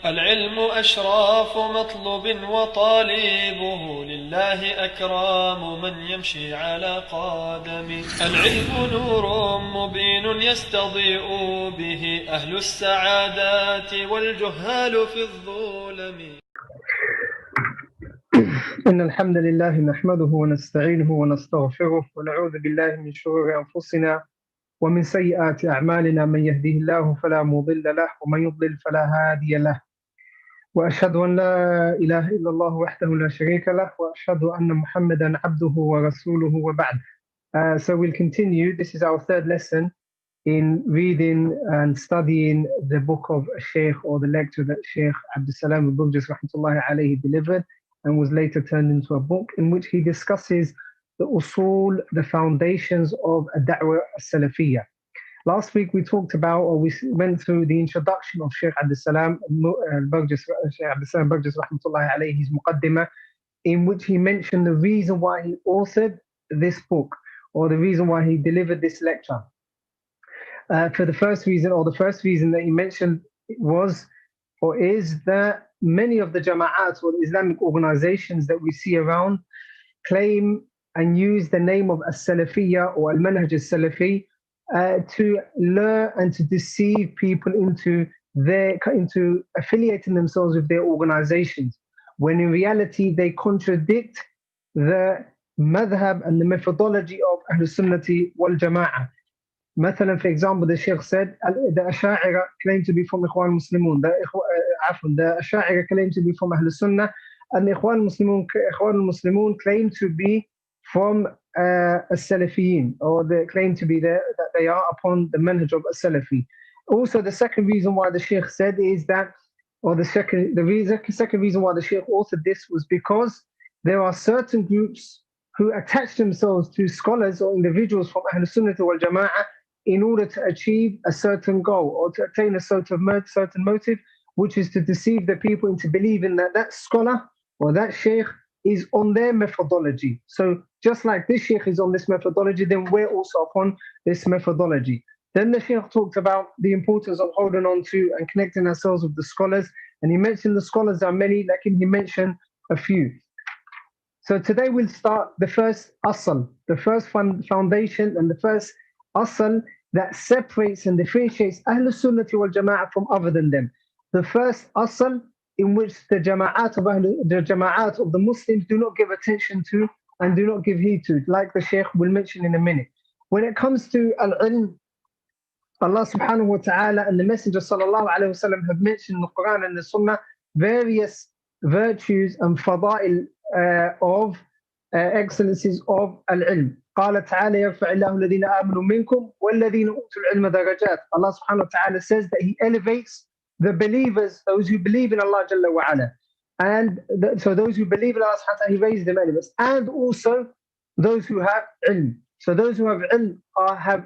العلم أشراف مطلوب وطالبه لله أكرام من يمشي على قدمه. العلم نور مبين يستضيء به أهل السعادات والجهال في الظلم. إن الحمد لله نحمده ونستعينه ونستغفره ونعوذ بالله من شرور أنفسنا ومن سيئات أعمالنا. من يهده الله فلا مضل له ومن يضلل فلا هادي له، وأشهد أن لا إله إلا الله وحده لا شريك له وأشهد أن محمدا عبده ورسوله وبعد. So we'll continue. This is our third lesson in reading and studying the book of Sheikh, or the lecture that Sheikh Abdullah al-Burjis rahmatullahi alayhi delivered and was later turned into a book, in which he discusses the usul, the foundations of a Dawa Salafia. Last week we talked about, or we went through the introduction of Sheikh Abdullah al-Burjis rahmatullahi alayhi, his muqaddimah, in which he mentioned the reason why he authored this book, or the reason why he delivered this lecture. For the first reason that he mentioned was, or is, that many of the jama'at or Islamic organizations that we see around claim and use the name of As-Salafia or Al-Manhaj As-Salafi to lure and to deceive people into affiliating themselves with their organizations, when in reality they contradict the madhab and the methodology of Ahlul Sunnati wal Jama'ah. مثلا, for example, the Sheikh said the Asha'ira claim to be from Ikhwan Muslimun, the Asha'ira claim to be from Ahlul Sunnah, and the Ikhwan Muslimun claim to be from As-Salafiyin, or they claim to be that they are upon the manhaj of As-Salafi. Also, the second reason why the Sheikh said is that, or the second reason why the Sheikh authored this was because there are certain groups who attach themselves to scholars or individuals from Ahlul Sunnah wal Jama'ah in order to achieve a certain goal or to attain a certain motive, which is to deceive the people into believing that that scholar or that sheikh is on their methodology. So just like this sheikh is on this methodology, then we're also upon this methodology. Then the sheikh talked about the importance of holding on to and connecting ourselves with the scholars, and he mentioned the scholars are many, like he mentioned a few. So today we'll start the first asal, the first foundation, and the first asal that separates and differentiates Ahlul Sunnah wal Jama'ah from other than them. The first asal in which the jama'at of the Muslims do not give attention to and do not give heed to, like the Shaykh will mention in a minute. When it comes to al-ilm, Allah subhanahu wa ta'ala and the Messenger sallallahu alayhi wa sallam have mentioned in the Quran and the Sunnah various virtues and fada'il of excellencies of al-ilm. قال تعالى يرفع الله الذين آمنوا منكم والذين أوتوا العلم درجات. Allah subhanahu wa ta'ala says that He elevates the believers, those who believe in Allah Jalla wa ala. And so those who believe in Allah subhanahu wa ta'ala, He raises them elements. And also those who have ilm. So those who have ilm are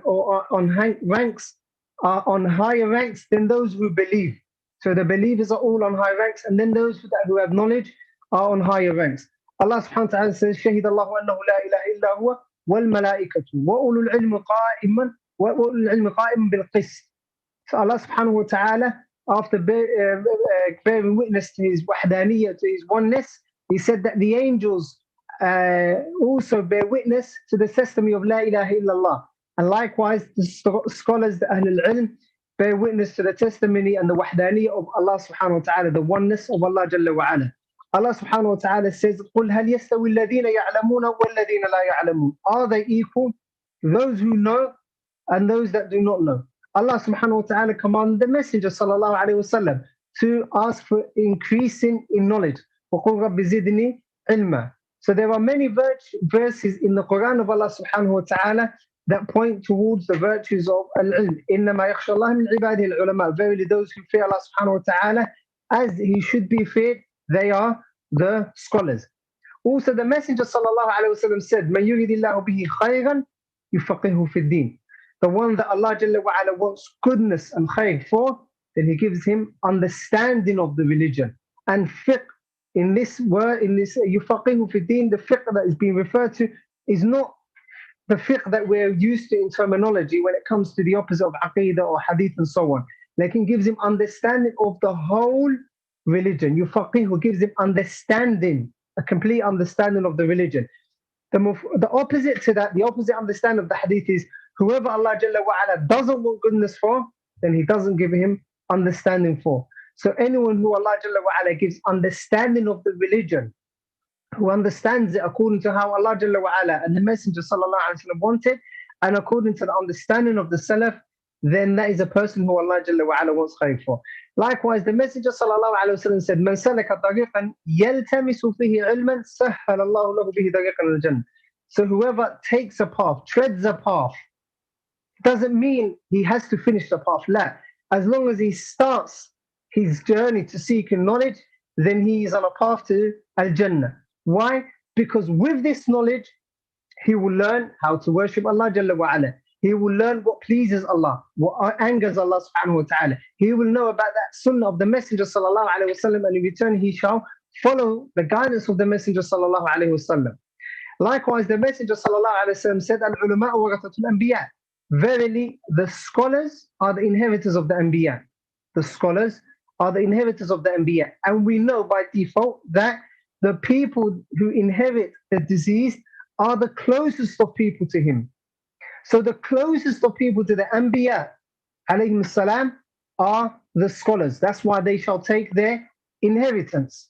on higher ranks than those who believe. So the believers are all on high ranks, and then those who have knowledge are on higher ranks. Allah subhanahu wa ta'ala says, شهد الله أنه لا إله إلا هو والملائكة وأولو العلم قائما بالقسط. So Allah subhanahu wa ta'ala, after bearing witness to His wahdaniyah, to His oneness, He said that the angels also bear witness to the testimony of La ilaha illallah. And likewise, the scholars, the Ahlul Ilm, bear witness to the testimony and the wahdaniyah of Allah subhanahu wa ta'ala, the oneness of Allah Jalla wa ala. Allah subhanahu wa ta'ala says, قُلْ هَلْ يَسْتَوِي الَّذِينَ يَعْلَمُونَ وَالَّذِينَ لَا يَعْلَمُونَ. Are they equal, those who know and those that do not know? Allah subhanahu wa ta'ala commanded the Messenger sallallahu alayhi wa sallam to ask for increasing in knowledge. وَقُلْ رَبِّ زِدْنِي عِلْمًا. So there are many verses in the Quran of Allah subhanahu wa ta'ala that point towards the virtues of al-ilm. إِنَّمَا يَخْشَى اللَّهَ مِنْ عِبَادِهِ الْعُلَمَاء. Verily those who fear Allah subhanahu wa ta'ala as He should be feared, they are the scholars. Also the Messenger sallallahu alayhi wa sallam said, مَنْ يُرِدِ اللَّهُ بِهِ خَيْرًا يُفَقِهُ فِي الدِّينِ. The one that Allah Jalla wa ala wants goodness and khayr for, then He gives him understanding of the religion. And fiqh, in this word, in this يُفَقِهُ فِي الدِّينِ, the fiqh that is being referred to is not the fiqh that we're used to in terminology when it comes to the opposite of aqeedah or hadith and so on. Like it gives him understanding of the whole religion. Yufaqihu gives him understanding, a complete understanding of the religion. The opposite to that, the opposite understanding of the hadith is whoever Allah Jalla wa ala doesn't want goodness for, then He doesn't give him understanding for. So anyone who Allah Jalla wa ala gives understanding of the religion, who understands it according to how Allah Jalla wa ala and the Messenger sallallahu alaihi wasallam wanted, and according to the understanding of the Salaf, then that is a person who Allah Jalla wa ala wants khair for. Likewise, the Messenger sallallahu alaihi wasallam said, "Man salaka tariqan yaltamisu fihi ilman, sahhala Allahu lahu bihi tariqan al-jannah." So whoever takes a path, treads a path, doesn't mean he has to finish the path. La. As long as he starts his journey to seeking knowledge, then he is on a path to al-Jannah. Why? Because with this knowledge, he will learn how to worship Allah Jalla wa ala. He will learn what pleases Allah, what angers Allah subhanahu wa ta'ala. He will know about that sunnah of the Messenger sallallahu alayhi wa sallam, and in return he shall follow the guidance of the Messenger sallallahu alayhi wa sallam. Likewise, the Messenger sallallahu alayhi wa sallam said, "Al-ulama warathatul anbiya." Verily, the scholars are the inheritors of the anbiya. The scholars are the inheritors of the anbiya. And we know by default that the people who inherit the deceased are the closest of people to him. So the closest of people to the Anbiya alayhim salam are the scholars. That's why they shall take their inheritance.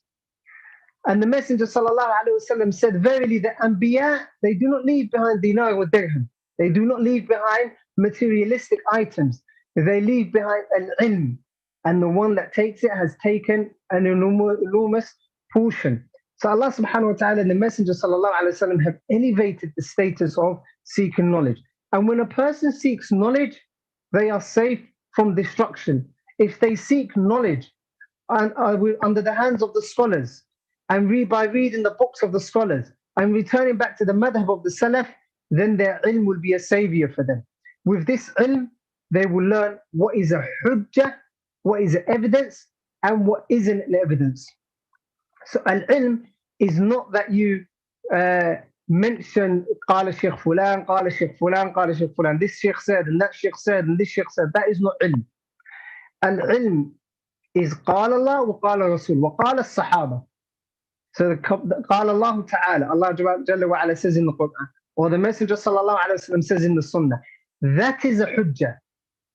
And the Messenger sallallahu alaihi wasallam said, verily the Anbiya, they do not leave behind dinar or dirham. They do not leave behind materialistic items. They leave behind al-ilm. And the one that takes it has taken an enormous portion. So Allah subhanahu wa ta'ala and the Messenger sallallahu alaihi wasallam have elevated the status of seeking knowledge. And when a person seeks knowledge, they are safe from destruction. If they seek knowledge and are under the hands of the scholars, and by reading the books of the scholars, and returning back to the madhab of the Salaf, then their ilm will be a savior for them. With this ilm, they will learn what is a hujjah, what is evidence, and what isn't an evidence. So al-ilm is not that you mention قال الشيخ فلان قال الشيخ فلان قال الشيخ فلان, this sheikh said and that sheikh said and this sheikh said. That is not ilm. Al-ilm is قال الله وقال الرسول وقال الصحابة. So قال الله تعالى, Allah Jalla wa ala says in the Quran, or the Messenger sallallahu alaihi wasallam says in the Sunnah. That is a hujjah.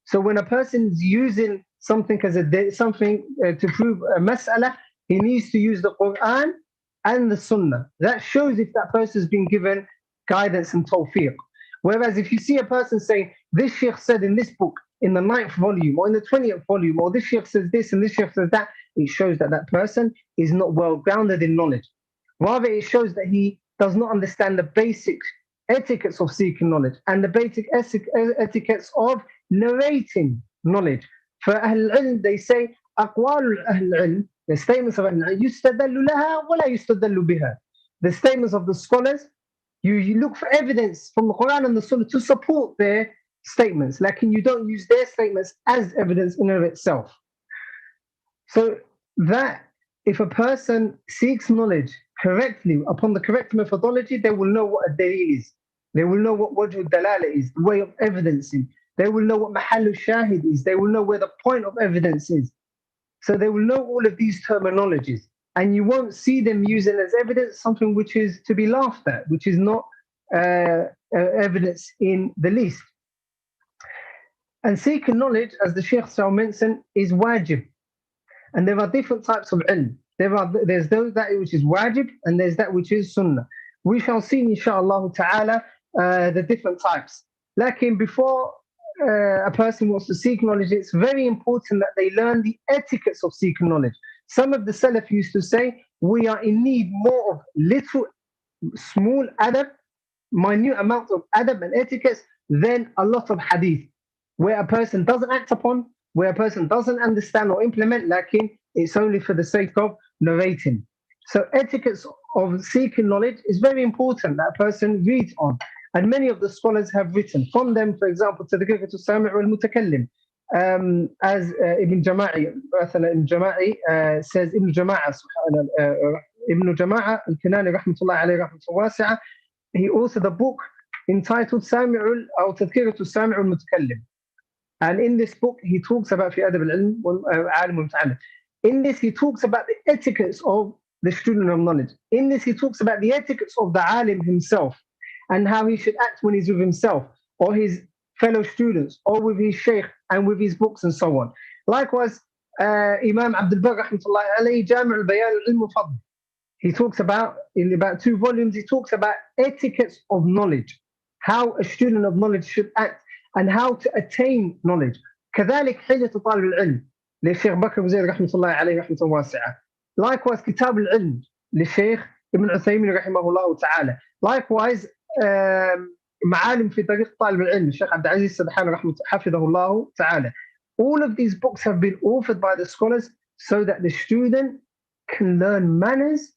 So when a person is using something as something to prove a mas'ala, he needs to use the Quran and the Sunnah. That shows if that person has been given guidance and tawfiq. Whereas if you see a person saying, this sheikh said in this book, in the 9th volume, or in the 20th volume, or this sheikh says this and this sheikh says that, it shows that that person is not well grounded in knowledge. Rather, it shows that he does not understand the basic etiquettes of seeking knowledge and the basic etiquettes of narrating knowledge. For Ahl al-Ilm, they say, أقوال Ahl al-Ilm, the statements of al-Ilm, يستدل لها ولا يستدل بها. The statements of the scholars, you look for evidence from the Quran and the Sunnah to support their statements. Like, you don't use their statements as evidence in and of itself. So that if a person seeks knowledge correctly, upon the correct methodology, they will know what a dalil is. They will know what wajh dalala is, the way of evidencing. They will know what mahallu shahid is. They will know where the point of evidence is. So they will know all of these terminologies. And you won't see them using as evidence something which is to be laughed at, which is not evidence in the least. And seeking knowledge, as the Shaykh shall mention, is wajib. And there are different types of ilm. There's that which is wajib, and there's that which is sunnah. We shall see, inshallah ta'ala, the different types. Lakin before a person wants to seek knowledge, it's very important that they learn the etiquettes of seeking knowledge. Some of the Salaf used to say, we are in need more of little, small adab, minute amount of adab and etiquettes than a lot of hadith, where a person doesn't act upon, where a person doesn't understand or implement, lakin it's only for the sake of narrating. So etiquettes of seeking knowledge is very important that a person reads on. And many of the scholars have written from them, for example, Tadqiq al-Sami' wal-Mutakallim, as Ibn Jama'i, Ibn Jama'i says, Ibn Jama'a al-Kinani rahmatullah alayhi rahmatullah wasi'ah, he authored a book entitled Tadqiq al-Sami' wal-Mutakallim. And in this book, he talks about fi adab al-ilm wal-alim wal-muta'allim. In this, he talks about the etiquettes of the student of knowledge. In this, he talks about the etiquettes of the alim himself and how he should act when he's with himself or his fellow students or with his sheikh and with his books and so on. Likewise, Imam Abdullah rahmatullahi alayhi, Jami' al-Bayan al-Ilm al-Fadl. He talks about, in about 2 volumes, he talks about etiquettes of knowledge, how a student of knowledge should act and how to attain knowledge. كذلك حجة طالب العلم للشيخ بكر بن زيد رحمة الله عليه رحمة واسعة. Likewise, كتاب العلم للشيخ ابن عثيمين رحمه الله تعالى. Likewise, معالم في طريق طالب العلم الشيخ عبد العزيز السدحان رحمه حفظه الله تعالى. All of these books have been authored by the scholars so that the student can learn manners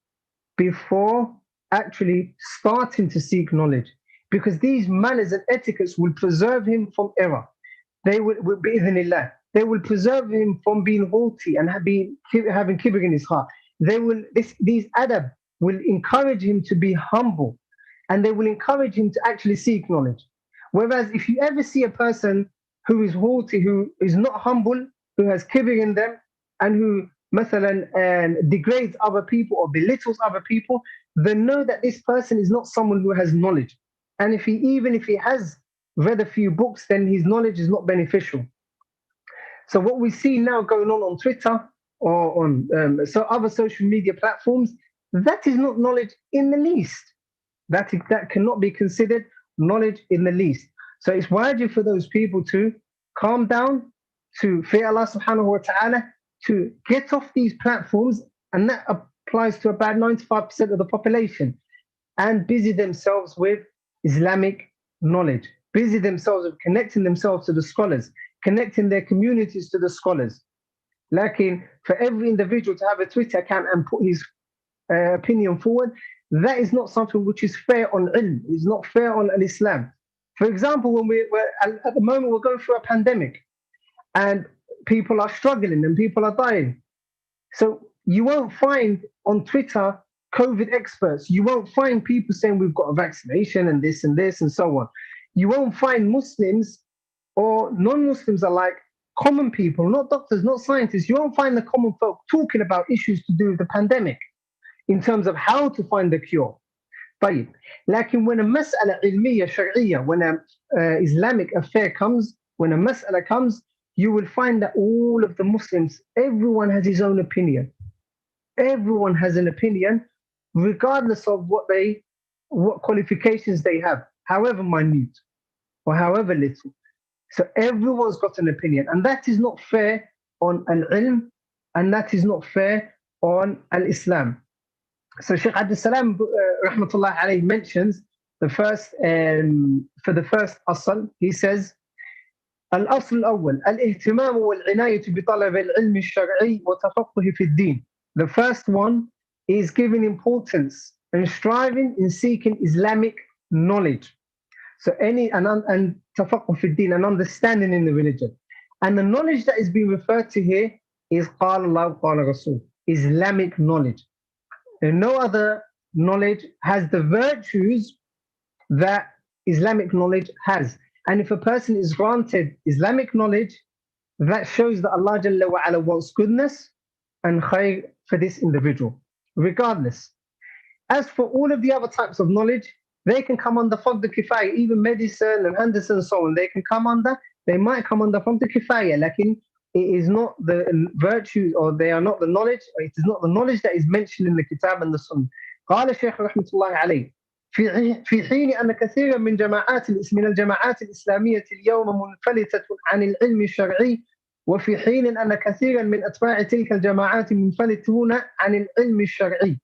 before actually starting to seek knowledge, because these manners and etiquettes will preserve him from error. They will bi'idhnillah, they will preserve him from being haughty and having kibr in his heart. These adab will encourage him to be humble, and they will encourage him to actually seek knowledge. Whereas if you ever see a person who is haughty, who is not humble, who has kibr in them, and who degrades other people or belittles other people, then know that this person is not someone who has knowledge. And even if he has read a few books, then his knowledge is not beneficial. So what we see now going on Twitter or on other social media platforms, that is not knowledge in the least. That cannot be considered knowledge in the least. So it's wajib for those people to calm down, to fear Allah subhanahu wa ta'ala, to get off these platforms, and that applies to about 95% of the population, and busy themselves with Islamic knowledge, busy themselves with connecting themselves to the scholars, connecting their communities to the scholars. Like for every individual to have a Twitter account and put his opinion forward, that is not something which is fair on ilm. It's not fair on al-Islam. For example, when we're at the moment we're going through a pandemic, and people are struggling and people are dying. So you won't find on Twitter COVID experts. You won't find people saying we've got a vaccination and this and so on. You won't find Muslims or non-Muslims alike, common people, not doctors, not scientists. You won't find the common folk talking about issues to do with the pandemic in terms of how to find the cure. طيب. لكن when a mas'ala ilmiya shar'iyya, when an Islamic affair comes, when a mas'ala comes, you will find that all of the Muslims, everyone has his own opinion. Everyone has an opinion, regardless of what qualifications they have, however minute or however little. So everyone's got an opinion, and that is not fair on al-ilm, and that is not fair on al-Islam. So Shaykh Abdul Salam rahmatullah alayhi mentions the first, for the first asl, he says, الأصل الأول الاهتمام والعناية بطلب العلم الشرعي وتفقه في الدين. The first one is giving importance and striving in seeking Islamic knowledge. So and تفقه في الدين, and understanding in the religion. And the knowledge that is being referred to here is قال الله قال رسول, Islamic knowledge. And no other knowledge has the virtues that Islamic knowledge has. And if a person is granted Islamic knowledge, that shows that Allah Jalla wa Ala wants goodness and khair for this individual, regardless. As for all of the other types of knowledge, they can come under Fard al-Kifaya, even medicine and Handasa and so on, they might come under Fard al-Kifaya, lakin it is not the virtues, or they are not the knowledge, or it is not the knowledge that is mentioned in the Kitab and the Sunnah. قال الشيخ رحمة الله عليه في حين أن كثيرا من الجماعات الإسلامية اليوم منفلتة عن العلم الشرعي، وفي حين أن كثيرا من أتباع تلك الجماعات منفلتون عن العلم الشرعي.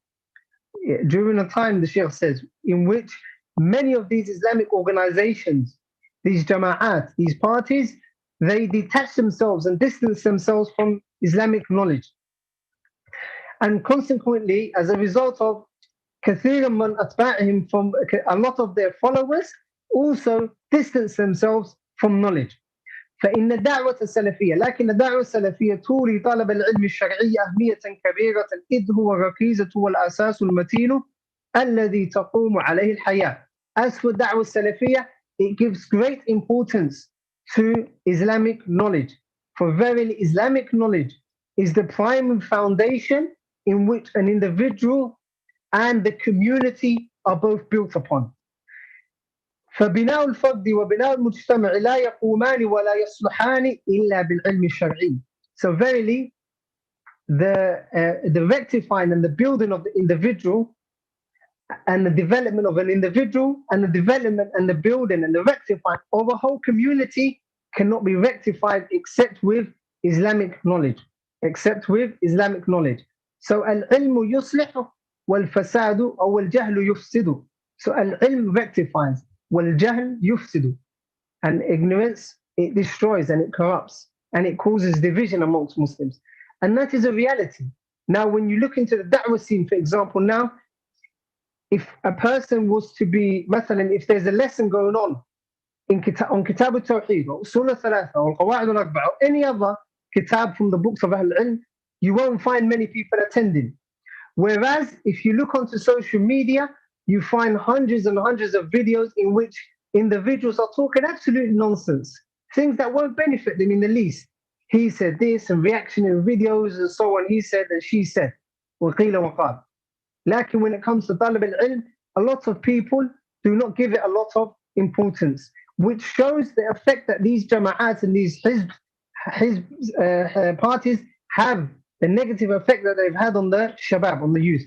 During a time, the Sheikh says, in which many of these Islamic organizations, these jama'at, these parties, they detach themselves and distance themselves from Islamic knowledge. And consequently, as a result of كثير من أتباعهم, from a lot of their followers, also distance themselves from knowledge. فإن الدعوة السلفية، لكن الدعوة السلفية تولي طلب العلم الشرعي أهمية كبيرة، إذ هو الركيزة والأساس المتين الذي تقوم عليه الحياة. As for da'wah salafiyah, it gives great importance to Islamic knowledge. For verily Islamic knowledge is the primary foundation in which an individual and the community are both built upon. فبناء الفرد وبناء المجتمع لا يقومان ولا يصلحان إلا بالعلم الشرعي. So verily, the rectifying and the building of the individual and the development of an individual and the development and the building and the rectifying of a whole community cannot be rectified except with Islamic knowledge. Except with Islamic knowledge. So al-ilmu yuslihu wal-fasadu or wal-jahlu yufsidu. So al-ilm rectifies, wal-jahl yufsidu. And ignorance, it destroys and it corrupts and it causes division amongst Muslims. And that is a reality. Now, when you look into the da'wah scene, for example, now, if a person was to be, مثلا, if there's a lesson going on on Kitab al-Tawheed or Usul al-Thalatha or Qawa'id al-Arba'a or any other kitab from the books of Ahl al-Ilm, you won't find many people attending. Whereas if you look onto social media, you find hundreds and hundreds of videos in which individuals are talking absolute nonsense, things that won't benefit them in the least. He said this, and reactionary videos and so on, he said and she said. وَقِيلَ وَقَالَ. Like when it comes to talib al-ilm, a lot of people do not give it a lot of importance, which shows the effect that these jama'ats and these parties have, the negative effect that they've had on the shabab, on the youth.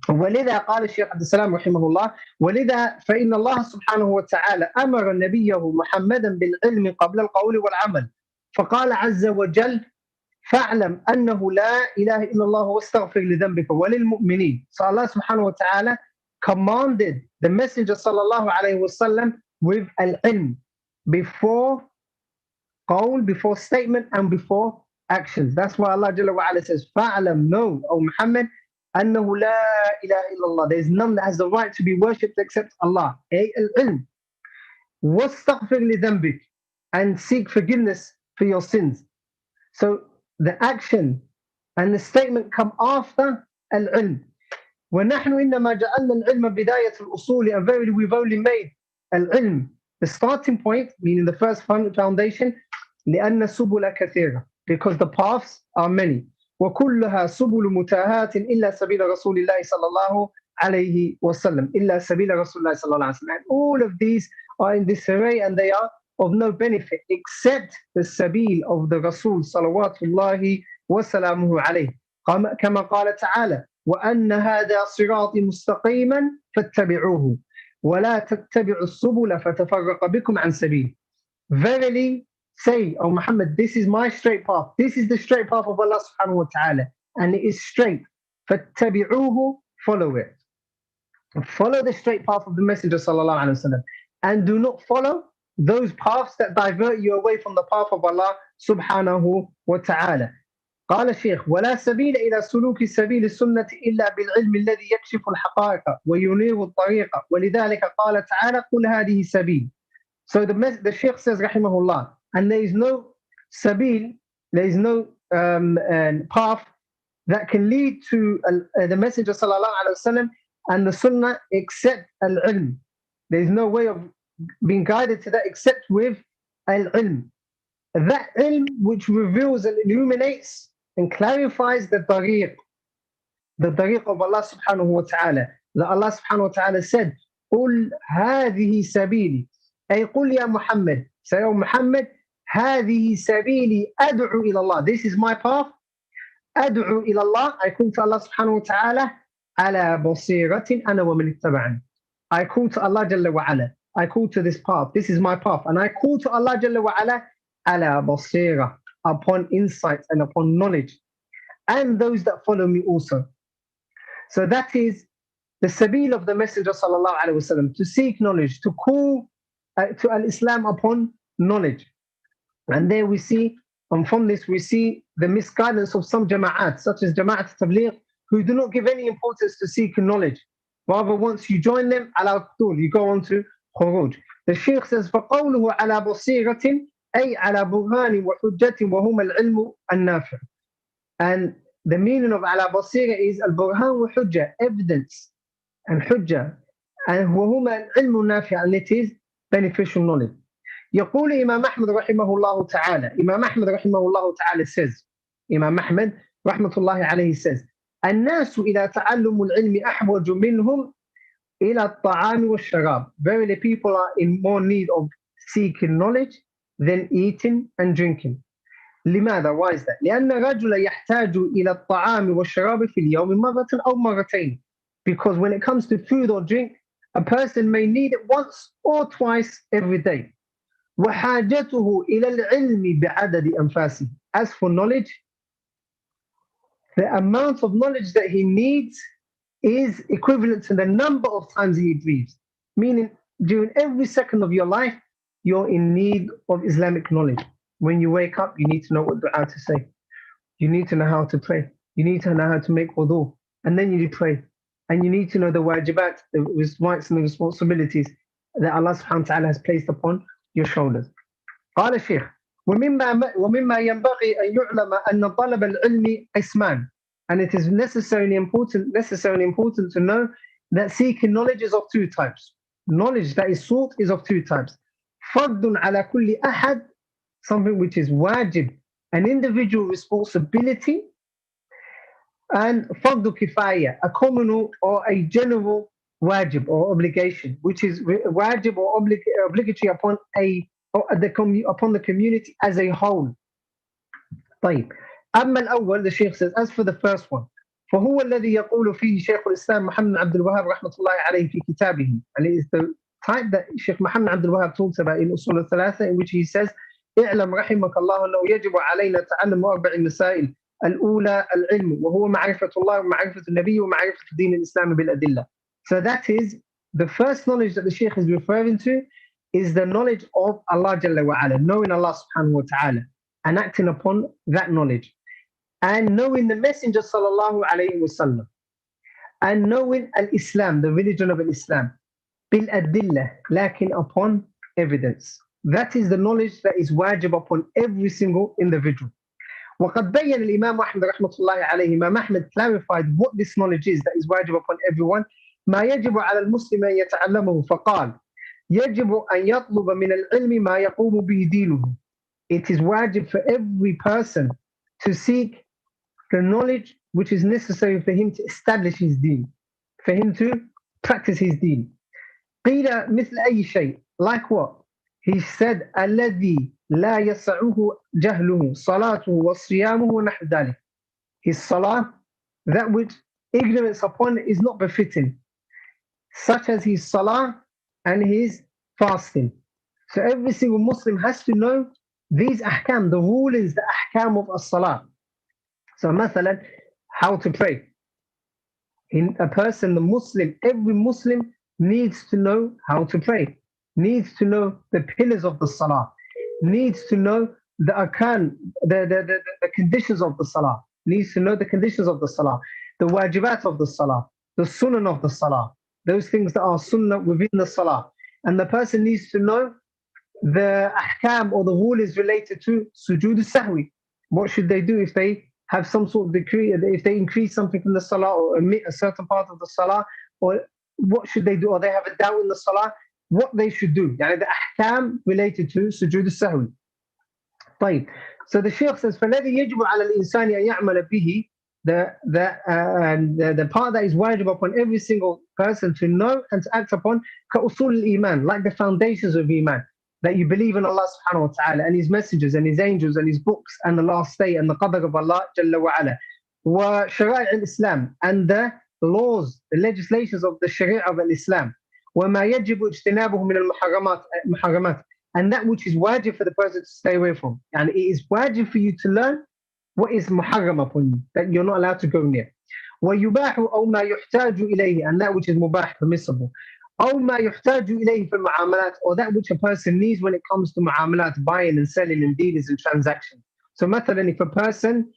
ولذا قال الشيخ عبد السلام رحمه الله ولذا فإن الله سبحانه وتعالى أمر نبيه محمدا بالعلم قبل القول والعمل فقال عز وجل فاعلم أنه لا إله إلا الله واستغفر لذنبك وللمؤمنين. So Allah subhanahu wa ta'ala commanded the Messenger sallallahu alayhi wa sallam with al-ilm before qawl, before statement and before actions. That's why Allah Jalla wa Ala says فاعلم, know, O Muhammad, أنه لا إله إلا الله, there is none that has the right to be worshipped except Allah. Al-ilm. واستغفر لذنبك, and seek forgiveness for your sins. So the action and the statement come after al-ilm. وَنَحْنُ إِنَّمَا جَعَلْنَا الْعِلْمَ بِدَايَةَ الْأُصُولِ, and verily we've only made al-ilm the starting point, meaning the first foundation, لأن سبل كثيرة, because the paths are many. وكلها سبل متاهات إلا سبيل رسول الله صلى الله عليه وسلم إلا سبيل رسول الله صلى الله عليه وسلم. And all of these are in disarray and they are of no benefit except the sabil of the Rasul salawatullahi wa salamuhu alayhi. كما قال تعالى وأن هذا صراطي مستقيما فاتبعوه ولا تتبعوا السبل فتفرق بكم عن سبيل. Verily say, O Muhammad, this is my straight path. This is the straight path of Allah subhanahu wa ta'ala. And it is straight. فَاتَّبِعُوهُ, follow it. Follow the straight path of the Messenger sallallahu alayhi wa sallam. And do not follow those paths that divert you away from the path of Allah subhanahu wa ta'ala. قال الشيخ ولا سبيل إلى سلوك سبيل السنة إلا بالعلم الذي يكشف الحقائق وينير الطريق ولذلك قال تعالى قل هذه سبيل. So the Sheikh says rahimahullah, and there is no sabil, there is no path that can lead to the Messenger sallallahu alaihi wasallam and the Sunnah except al-ilm. There is no way of being guided to that except with al-ilm. That ilm which reveals and illuminates and clarifies the tariq of Allah subhanahu wa ta'ala. That Allah subhanahu wa ta'ala said, قُلْ هَذِهِ سَبِيلِ, أي قُلْ يا Muhammad, say, O Muhammad, هذه سبيلي أدعو إلى الله. This is my path. أدعو إلى الله. I call to Allah subhanahu wa ta'ala على بصيرة أنا ومن اتبعني. I call to Allah Jalla wa Ala. I call to this path. This is my path. And I call to Allah Jalla wa Ala على بصيرة, upon insight and upon knowledge. And those that follow me also. So that is the sabil of the Messenger sallallahu alaihi wasallam, to seek knowledge, to call to al-Islam upon knowledge. And there we see, and from this we see the misguidance of some jama'at, such as Jama'at Tabligh, who do not give any importance to seeking knowledge. Rather, once you join them, you go on to khuruj. The Shaykh says, فَقَوْلُهُ عَلَى بَصِيرَةٍ أي على برهان وحجة وهما العلم النافع. And the meaning of على بصيرة is al-burhan wa hujjah, evidence and hujjah, and وهما العلم النافع, and it is beneficial knowledge. يقول إمام أحمد رحمه الله تعالى, Imam Ahmad رحمه الله تعالى says, Imam Ahmed rahmatullahi alayhi says, الناس إذا تعلم العلم أحوج منهم إلى الطعام والشراب. Verily people are in more need of seeking knowledge than eating and drinking. لماذا? Why is that? لأن الرجل يحتاج إلى الطعام والشراب في اليوم مرة أو مرتين. Because when it comes to food or drink, a person may need it once or twice every day. وحاجته إلى العلم بعدد أنفاسه. As for knowledge, the amount of knowledge that he needs is equivalent to the number of times he breathes. Meaning, during every second of your life, you're in need of Islamic knowledge. When you wake up, you need to know what dua to say. You need to know how to pray. You need to know how to make wudu. And then you pray. And you need to know the wajibat, the rights and the responsibilities that Allah subhanahu wa ta'ala has placed upon your shoulders. قال الشيخ ومما ينبغي أن يعلم أن طلب العلم قسمان. And it is necessarily important to know that seeking knowledge is of two types. Knowledge that is sought is of two types. فرض على كل أحد, something which is wajib, an individual responsibility, and فرض كفاية, a communal or a general wajib or obligation, which is wajib or obligatory upon the community as a whole. طيب. أما الأول, the Sheikh says, as for the first one, فهو الذي يقول فيه شيخ الإسلام محمد عبد الوهاب رحمة الله عليه في كتابه, and it is the type that Sheikh Muhammad Abdul Wahab talks about in Usul al-Thalatha, in which he says, اعلم رحمك الله أنه يجب علينا تعلم أربع مسائل. الأولى العلم وهو معرفة الله ومعرفة النبي ومعرفة دين الإسلام بالأدلة. So that is the first knowledge that the Sheikh is referring to, is the knowledge of Allah Jalla wa Ala, knowing Allah subhanahu wa ta'ala and acting upon that knowledge, and knowing the Messenger sallallahu alayhi wa sallam, and knowing al-Islam, the religion of al-Islam, bil-adillah, lacking upon evidence. That is the knowledge that is wajib upon every single individual. وقد بين الإمام أحمد رحمة الله عليه, Imam Ahmed clarified what this knowledge is that is wajib upon everyone. ما يجب على المسلم أن يتعلمه فقال يجب أن يطلب من العلم ما يقوم به دينه. It is wajib for every person to seek the knowledge which is necessary for him to establish his deen, for him to practice his deen. قيل مثل أي شيء, like what? He said الذي لا يسعه جهله صلاته وصيامه ونحو ذلك. His salah, that which ignorance upon is not befitting, such as his salah and his fasting. So every single Muslim has to know these ahkam, the rulings, the ahkam of as-salah. So مثلا, how to pray. In a person, the Muslim, every Muslim needs to know how to pray, needs to know the pillars of the salah, needs to know the arkan, the conditions of the salah, needs to know the conditions of the salah, the wajibat of the salah, the sunan of the salah, those things that are sunnah within the salah. And the person needs to know the ahkam or the rulings related to sujood al-sahwi. What should they do if they have some sort of decree, if they increase something in the salah or omit a certain part of the salah, or what should they do? Or they have a doubt in the salah, what they should do. يعني the ahkam related to sujood al-sahwi. طيب. So the Shaykh says, فَالَّذِي يَجِبُ عَلَى الْإِنسَانِ أَن يَعْمَلَ بِهِ, the part that is wajib upon every single person to know and to act upon, كَأُصُولِ الْإِيمان, like the foundations of Iman, that you believe in Allah subhanahu wa ta'ala and His messengers and His angels and His books and the last day and the qadr of Allah Jalla wa Ala. وَشَرَائِعِ الْإِسْلام, and the laws, the legislations of the Sharia of Islam. وَمَا يَجِبُ اجْتِنَابُهُ مِنَ الْمُحَرَّمَاتِ, and that which is wajib for the person to stay away from. And it is wajib for you to learn what is muharram upon you, that you're not allowed to go near. وَيُبَاحُ أَوْ مَا يُحْتَاجُ إِلَيْهِ, and that which is mubah, permissible. أَوْ مَا يُحْتَاجُ إِلَيْهِ فِي الْمُعَامَلَاتِ, or that which a person needs when it comes to mu'amalat, buying and selling and dealings and transactions. So مثلا, if a person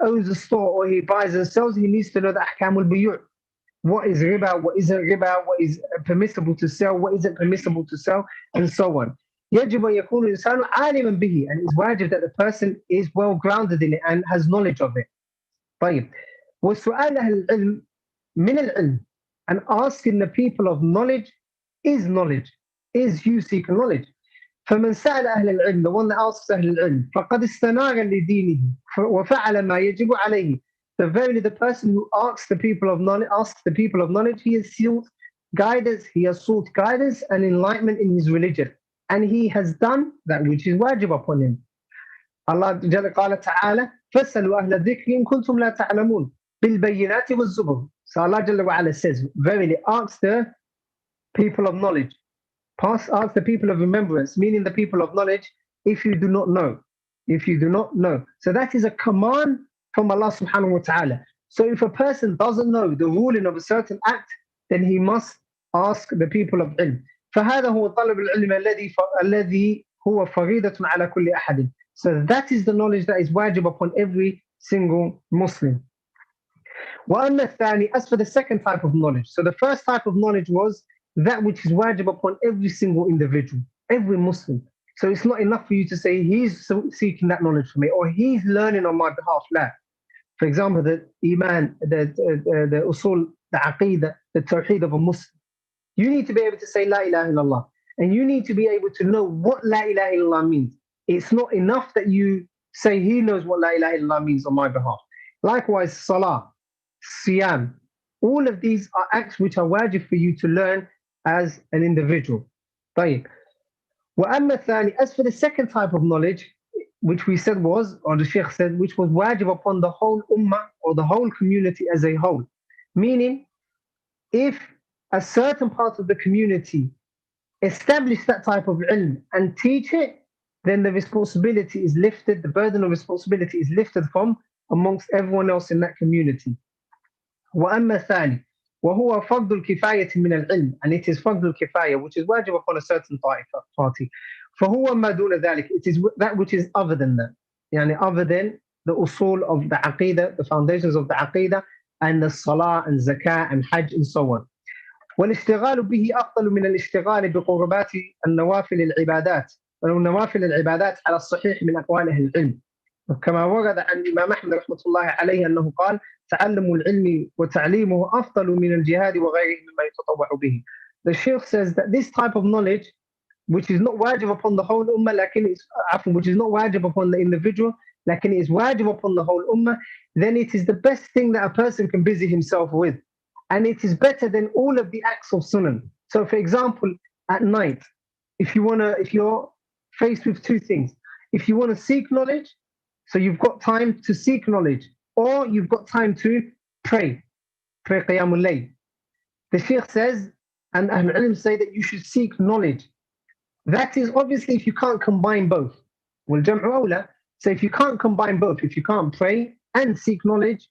owns a store or he buys and sells, he needs to know the ahkam al-buyu'. What is riba, what isn't riba, what is permissible to sell, what isn't permissible to sell, and so on. يجب أن يكون الإنسان عالما به, and it's wajib that the person is well grounded in it and has knowledge of it. طيب. وسؤال أهل العلم من العلم, and asking the people of knowledge is knowledge, is you seek knowledge. فمن سأل أهل العلم, the one that asks أهل العلم, فقد استنار لدينه وفعل ما يجب عليه. So verily the person who asks the people of knowledge, he has sought guidance, and enlightenment in his religion, and he has done that which is wajib upon him. Allah قال تعالى فاسألوا أهل الذكر إن كنتم لا تعلمون بالبينات والزبر. So Allah Jalla wa Ala says, verily ask the people of knowledge, ask the people of remembrance, meaning the people of knowledge, if you do not know. So that is a command from Allah subhanahu wa ta'ala. So if a person doesn't know the ruling of a certain act, then he must ask the people of ilm. فهذا هو طلب العلم الذي هو فريضة على كل أحد. So that is the knowledge that is wajib upon every single Muslim. وأما الثاني, as for the second type of knowledge, so the first type of knowledge was that which is wajib upon every single individual, every Muslim. So it's not enough for you to say he's seeking that knowledge for me or he's learning on my behalf. La. For example, the iman, the usul, the aqidah, the tawheed of a Muslim. You need to be able to say la ilaha illallah, and you need to be able to know what la ilaha illallah means. It's not enough that you say he knows what la ilaha illallah means on my behalf. Likewise, salah, siyam, all of these are acts which are wajib for you to learn as an individual. طيب. وأما الثاني, as for the second type of knowledge, which we said was, or the Sheikh said, which was wajib upon the whole ummah or the whole community as a whole. Meaning, if a certain part of the community establish that type of ilm and teach it, then the responsibility is lifted, the burden of responsibility is lifted from amongst everyone else in that community. وأما الثاني, وهو فرض الكفاية من العلم, and it is فرض الكفاية, which is wajib upon a certain party. فهو ما دون ذلك, it is that which is other than that, يعني other than the usul of the aqidah, the foundations of the aqidah, and the salah and zakah and hajj and so on. والاشتغال به أفضل من الاشتغال بقربات النوافل العبادات ونوافل العبادات على الصحيح من أقوال أهل العلم. كما ورد عن الإمام أحمد رحمة الله عليه أنه قال تعلم العلم وتعليمه أفضل من الجهاد وغيره مما يتطوع به. The Sheikh says that this type of knowledge, which is not wajib upon the whole ummah, which is not wajib upon the individual, لكن it is wajib upon the whole ummah, then it is the best thing that a person can busy himself with. And it is better than all of the acts of sunnah. So for example, at night, if you're faced with two things, if you want to seek knowledge, so you've got time to seek knowledge, or you've got time to pray qiyamul layl. The Sheikh says, and Ahl Ilm say that you should seek knowledge. That is obviously if you can't combine both. Well, jam'u awla. So if you can't combine both, if you can't pray and seek knowledge,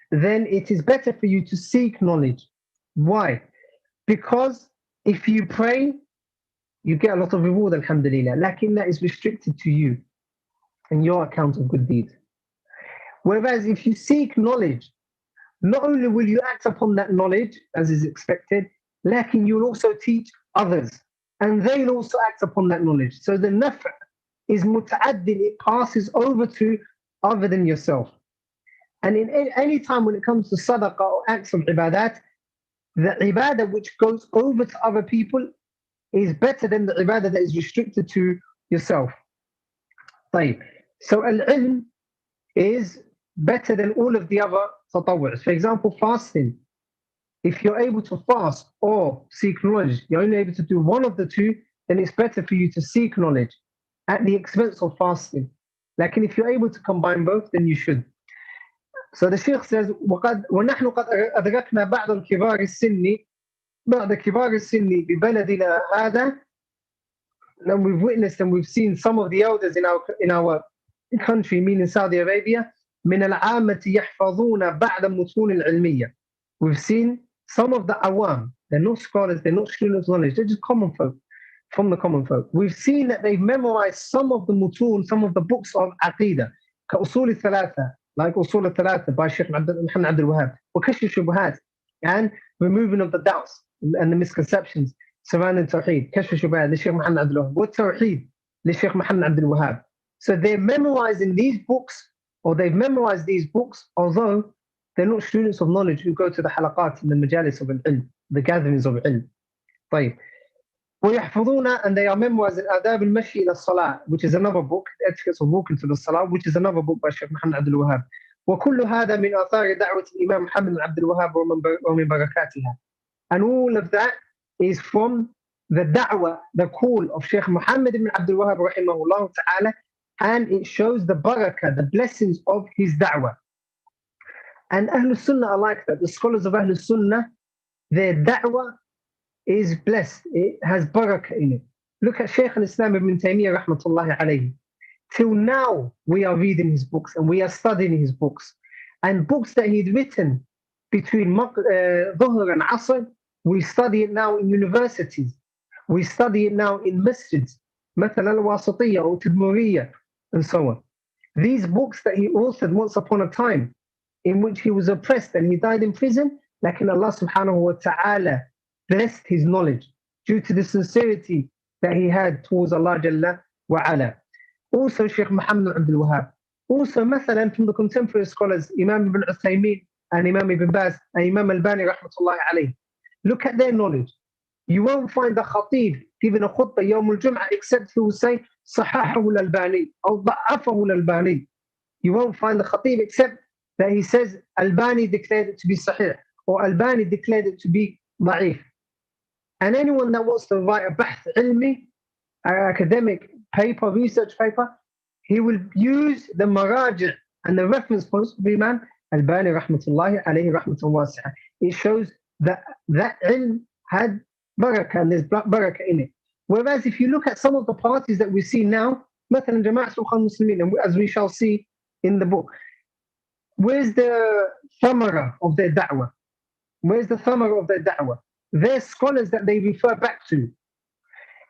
then it is better for you to seek knowledge. Why? Because if you pray, you get a lot of reward, alhamdulillah. Lakin that is restricted to you and your account of good deeds. Whereas if you seek knowledge, not only will you act upon that knowledge as is expected, lakin you'll also teach others and they'll also act upon that knowledge. So the nafa is muta'addid, it passes over to other than yourself. And in any time when it comes to sadaqah or acts of ibadat, the ibadah which goes over to other people is better than the ibadah that is restricted to yourself. طيب. So al-ilm is better than all of the other tatawwu's. For example, fasting. If you're able to fast or seek knowledge, you're only able to do one of the two, then it's better for you to seek knowledge at the expense of fasting. Like if you're able to combine both, then you should. So the Sheikh says, وَنَحْنُ قَدْ أَدْرَكْنَا بَعْضَ الْكِبَارِ السِّنِّ بِبَلَدِنَا هَذَا. And we've witnessed and we've seen some of the elders in our country, meaning Saudi Arabia, مِنَ الْعَامَةِ يَحْفَظُونَ بَعْدَ مُتُونِ الْعِلْمِيَّةِ. We've seen some of the awam, they're not scholars, they're not students of knowledge, they're just common folk, from the common folk. We've seen that they've memorized some of the mutun, some of the books of aqidah, كأصول الثلاثة, like Usul al-Thalatha by Sheikh Muhammad Abdul Wahab, وكشف الشبهات, and removing of the doubts and the misconceptions surrounding Tawheed, كشف الشبهات, the Sheikh Muhammad Abdul Wahab, والتوحيد, the Sheikh Muhammad Abdul Wahab. So they're memorizing these books, or they've memorized these books, although they're not students of knowledge who go to the halaqat and the majalis of al-ilm, the gatherings of al-ilm. طيب. ويحفظون, and they are memoirs in آداب المشي إلى الصلاة, which is another book, Etiquette of Walking to the Salah, which is another book by Sheikh Muhammad Abdul Wahhab. وكل هذا من آثار دعوة الإمام محمد بن عبد الوهاب ومن بركاتها. And all of that is from the da'wah, the call of Sheikh Muhammad ibn Abdul Wahhab rahimahullah ta'ala, and it shows the barakah, the blessings of his da'wah. And Ahlul Sunnah are like that. The scholars of Ahlul Sunnah, their da'wah is blessed. It has barakah in it. Look at Shaykh al-Islam ibn Taymiyyah rahmatullahi alayhi. Till now, we are reading his books and we are studying his books. And books that he'd written between Dhuhr and Asr, we study it now in universities. We study it now in masjids, مثلا الواسطية or Tadmuriyya, and so on. These books that he authored once upon a time, in which he was oppressed and he died in prison, like Allah subhanahu wa ta'ala blessed his knowledge due to the sincerity that he had towards Allah Jalla wa Ala. Also Sheikh Muhammad Abdul Wahhab. Also, مثلا from the contemporary scholars, Imam Ibn Uthaymeen and Imam Ibn Baz and Imam Albani rahmatullahi alayhi. Look at their knowledge. You won't find the Khatib giving a khutbah Yawm al-Jum'ah except he will say Sahahahu al-Albani or Da'afahu al-Albani. You won't find the Khatib except that he says Albani declared it to be Sahih or Albani declared it to be Da'if. And anyone that wants to write a bahth ilmi, academic paper, research paper, he will use the maraji' and the reference points of Imam Albani rahmatullahi alayhi rahmatullahi wasi'ah. It shows that ilm had barakah and there's barakah in it. Whereas if you look at some of the parties that we see now, مثلا Jama'at al-Muslimin, and as we shall see in the book, where's the thamara of their da'wah? Where's the thamara of their da'wah? They're scholars that they refer back to.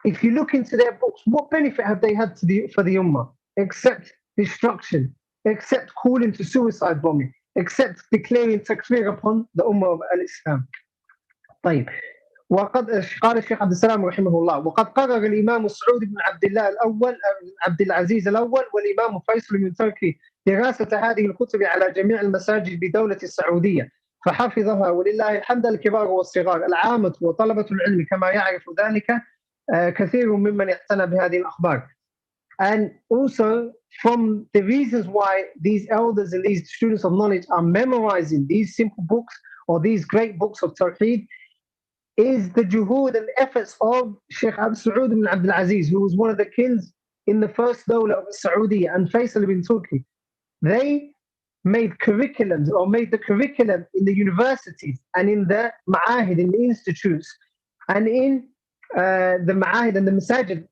If you look into their books, what benefit have they had for the ummah? Except destruction, except calling to suicide bombing, except declaring takfir upon the ummah of al-Islam. طيب. وقد قال الشيخ عبد السلام رحمه الله وقد قرر الإمام سعود بن عبد الله الأول عبد العزيز الأول والإمام فيصل من تركي دراسة هذه الكتب على جميع المساجد بدولة السعودية فحفظها ولله الحمد الكبار والصغار العامة وطلبة العلم كما يعرف ذلك كثير ممن اعتنى بهذه الأخبار. And also from the reasons why these elders and these students of knowledge are memorizing these simple books or these great books of Tawheed is the juhud and efforts of Sheikh Saee'd ibn Abdul Aziz, who was one of the kings in the first dawla of Saudi, and Faisal ibn Turki. They made curriculums or made the curriculum in the universities and in the ma'ahid, in the institutes, and in the ma'ahid and the masajid,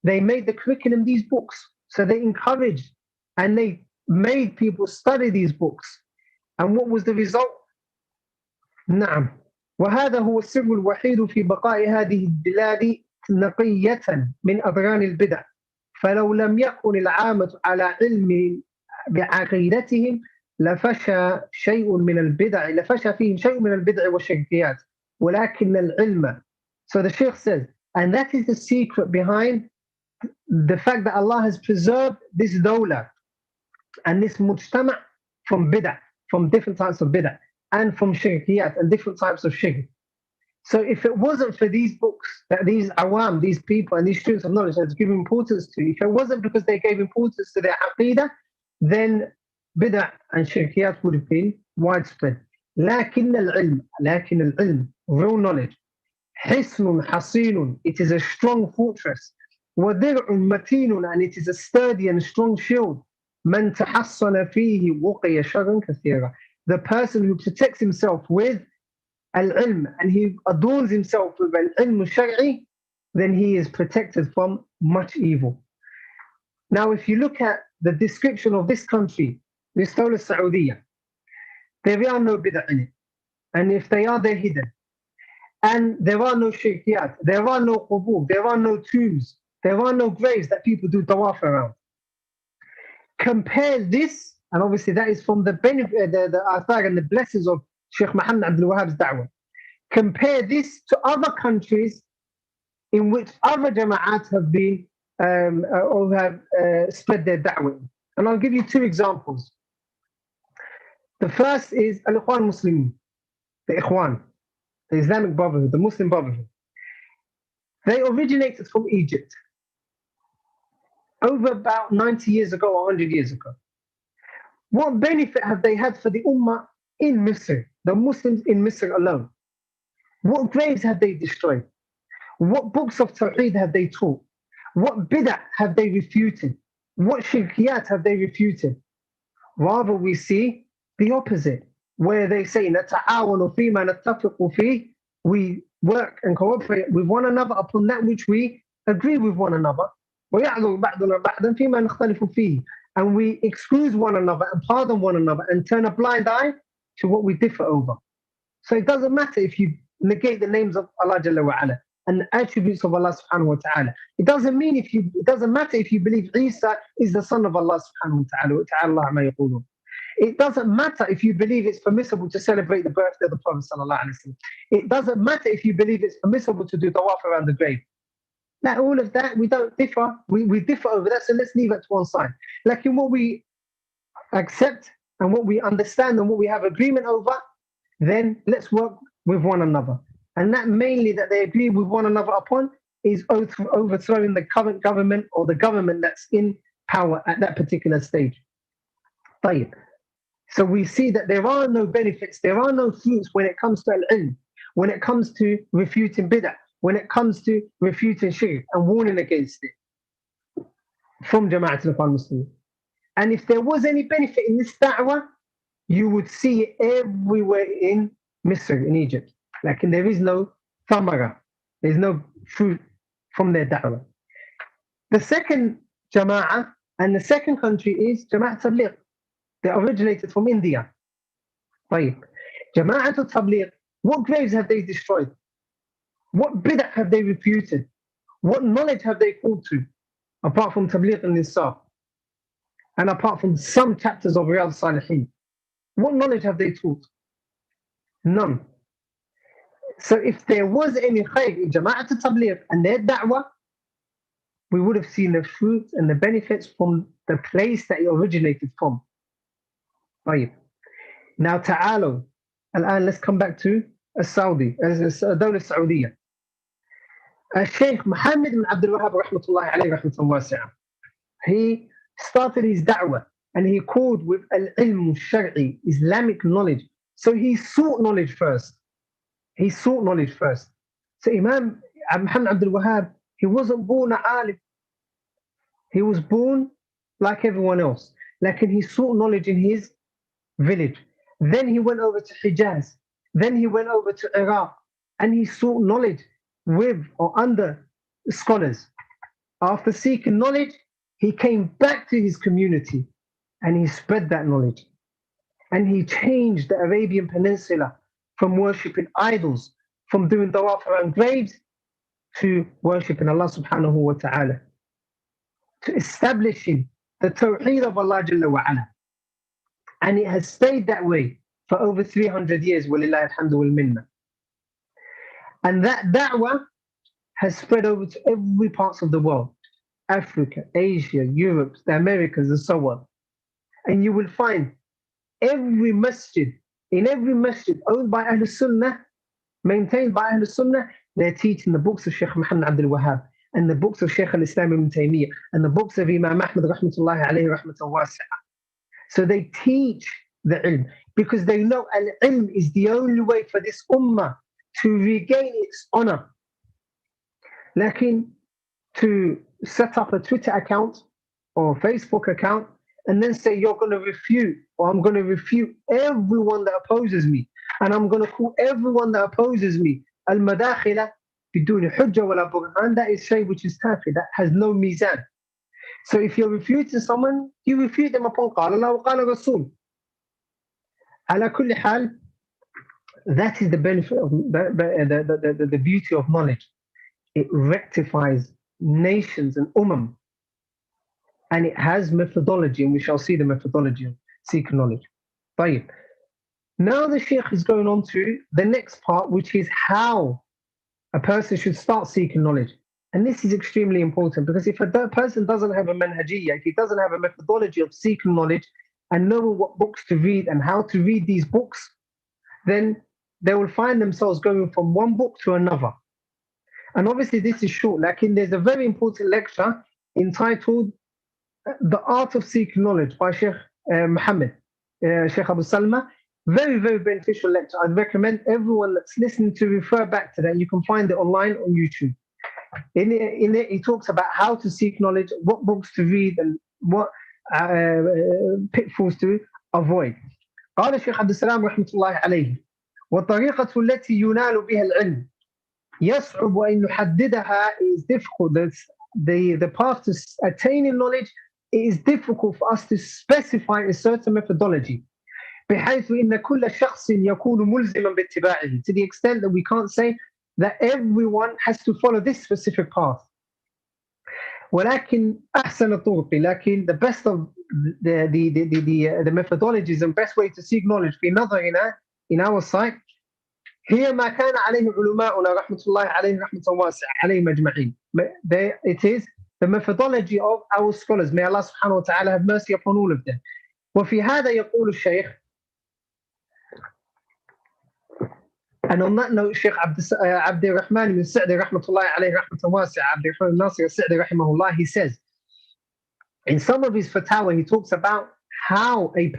they made the curriculum these books. So they encouraged and they made people study these books. And what was the result? نعم. وهذا هو السر الوحيد في بقاء هذه البلاد نقية من أضرار البدع فلو لم يكن العامة على علم بعقيدتهم لفشى فيهم شيء من البدع والشركيات ولكن العلم. So the Sheikh says, and that is the secret behind the fact that Allah has preserved this dawla and this mujtama' from bid'ah, from different types of bid'ah, and from shirkiyat and different types of shirk. So if it wasn't for these books that these awam, these people and these students of knowledge had given importance to, if it wasn't because they gave importance to their aqidah, then bid'ah and shirkiyat would have been widespread. لكن العلم, real knowledge, حصن حصين, it is a strong fortress. وَدِرْعٌ مَتِينٌ, and it is a sturdy and strong shield. مَنْ تَحَصَّنَ فِيهِ وُقِيَ شَرًّا كَثِيرًا. The person who protects himself with al-ilm and he adorns himself with al-ilm al-shar'i, then he is protected from much evil. Now, if you look at the description of this country, this Dawla Saudiya, there are no bid'ah in it. And if they are, they're hidden. And there are no shirkiyat, there are no qubur, there are no tombs, there are no graves that people do tawaf around. Compare this, and obviously that is from the benefit, the athar and the blessings of Sheikh Muhammad Abdul Wahhab's da'wah. Compare this to other countries in which other jama'at have been or have spread their da'wah. And I'll give you two examples. The first is Al-Ikhwan Muslimin, the Ikhwan, the Islamic Brotherhood, the Muslim Brotherhood. They originated from Egypt over about 90 years ago or 100 years ago. What benefit have they had for the Ummah in Misr, the Muslims in Misr alone? What graves have they destroyed? What books of Tawheed have they taught? What bid'ah have they refuted? What shirkiyat have they refuted? Rather, we see the opposite, where they say, نَتَعَاوَنُ فِي مَا نَتَّفِقُ فِيهِ, we work and cooperate with one another upon that which we agree with one another. وَيَعْذُرُ بَعْضُنَا بَعْضًا فِي مَا نَخْتَلِفُ فِيهِ, and we excuse one another and pardon one another and turn a blind eye to what we differ over. So it doesn't matter if you negate the names of Allah Jalla wa Ala and the attributes of Allah subhanahu wa ta'ala. It doesn't matter if you believe Isa is the son of Allah subhanahu wa ta'ala. It doesn't matter if you believe it's permissible to celebrate the birthday of the Prophet sallallahu alaihi wasallam. It doesn't matter if you believe it's permissible to do tawaf around the grave. Now, all of that, we don't differ. We differ over that, so let's leave it to one side. Like in what we accept and what we understand and what we have agreement over, then let's work with one another. And that mainly that they agree with one another upon is overthrowing the current government or the government that's in power at that particular stage. So we see that there are no benefits, there are no fruits when it comes to al-ilm, when it comes to refuting bid'ah, when it comes to refuting shirk and warning against it from Jama'at al-Muslimin. And if there was any benefit in this da'wah, you would see it everywhere in Misr, in Egypt. Like, and there is no thamara, there's no fruit from their da'wah. The second Jama'ah and the second country is Jama'at al-Tabligh. They originated from India. Jama'at al-Tabligh, what graves have they destroyed? What bid'ah have they refuted? What knowledge have they called to? Apart from Tabligh al-Nisa and apart from some chapters of Riyadh Salihin. What knowledge have they taught? None. So if there was any khayr in Jama'at al-Tabligh and their da'wah, we would have seen the fruits and the benefits from the place that it originated from. Now, ta'alu. Al-an, let's come back to Saudi, Dawla Saudiya. Sheikh Muhammad ibn Abdul Wahhab rahmatullahi alayhi rahmatan wasi'ah. He started his da'wah and he called with al-ilm al-shar'i, Islamic knowledge. So he sought knowledge first. So Imam Muhammad Abdul Wahhab, he wasn't born an alim. He was born like everyone else. Like he sought knowledge in his village. Then he went over to Hijaz. Then he went over to Iraq. And he sought knowledge with or under scholars. After seeking knowledge, he came back to his community and he spread that knowledge. And he changed the Arabian Peninsula from worshipping idols, from doing tawaf around graves, to worshipping Allah subhanahu wa ta'ala, to establishing the tawheed of Allah Jalla wa Ala. And it has stayed that way for over 300 years, walillahi alhamdu wal minna. And that da'wah has spread over to every part of the world, Africa, Asia, Europe, the Americas, and so on. And you will find every masjid owned by Ahlul Sunnah, maintained by Ahlul Sunnah, they're teaching the books of Sheikh Muhammad Abdul Wahhab and the books of Sheikh al-Islam ibn Taymiyyah and the books of Imam Ahmad rahmatullahi alayhi rahmatan wasi'ah. So they teach the ilm because they know al-ilm is the only way for this ummah to regain its honor. Lakin to set up a Twitter account or a Facebook account and then say you're going to refute, or I'm going to refute everyone that opposes me, and I'm going to call everyone that opposes me al-madakhila bidun hujja wala burhan, that is shay which is kafir, that has no mizan. So if you're refuting someone, you refute them upon qala Allah wa qala Rasul. Ala kulli hal, that is the benefit of the beauty of knowledge. It rectifies nations and and it has methodology, and we shall see the methodology of seeking knowledge. Now the Shaykh is going on to the next part, which is how a person should start seeking knowledge. And this is extremely important, because if a person doesn't have a manhajiyya, if he doesn't have a methodology of seeking knowledge and knowing what books to read and how to read these books, then they will find themselves going from one book to another. And obviously this is short, like there's a very important lecture entitled The Art of Sikh Knowledge by Sheikh Muhammad, Sheikh Abu Salma. Very, very beneficial lecture. I'd recommend everyone that's listening to refer back to that. You can find it online on YouTube. In it, he talks about how to seek knowledge, what books to read, and what pitfalls to avoid. قال الشيخ عبد السلام رحمة الله عليه: والطريقة التي ينال بها العلم يصعب أن نحددها is difficult. The path to attaining knowledge, it is difficult for us to specify a certain methodology. بحيث إن كل شخص يكون ملزما باتباعه, to the extent that we can't say that everyone has to follow this specific path. ولكن أحسن الطرق, لكن the best of the methodologies and best way to seek knowledge في نظرنا, in our sight, هي ما كان عليه علماؤنا رحمة الله عليه رحمة واسعة عليهم أجمعين. It is the methodology of our scholars. May Allah subhanahu wa ta'ala have mercy upon all of them. وفي هذا يقول الشيخ, and on that note, Sheikh Abdurrahman ibn Saee'd rahmatullahi alayhi rahmatan wasi'a, Abdurrahman Nasir Saee'd rahimahullah, he says, in some of his fatwa, he talks about how a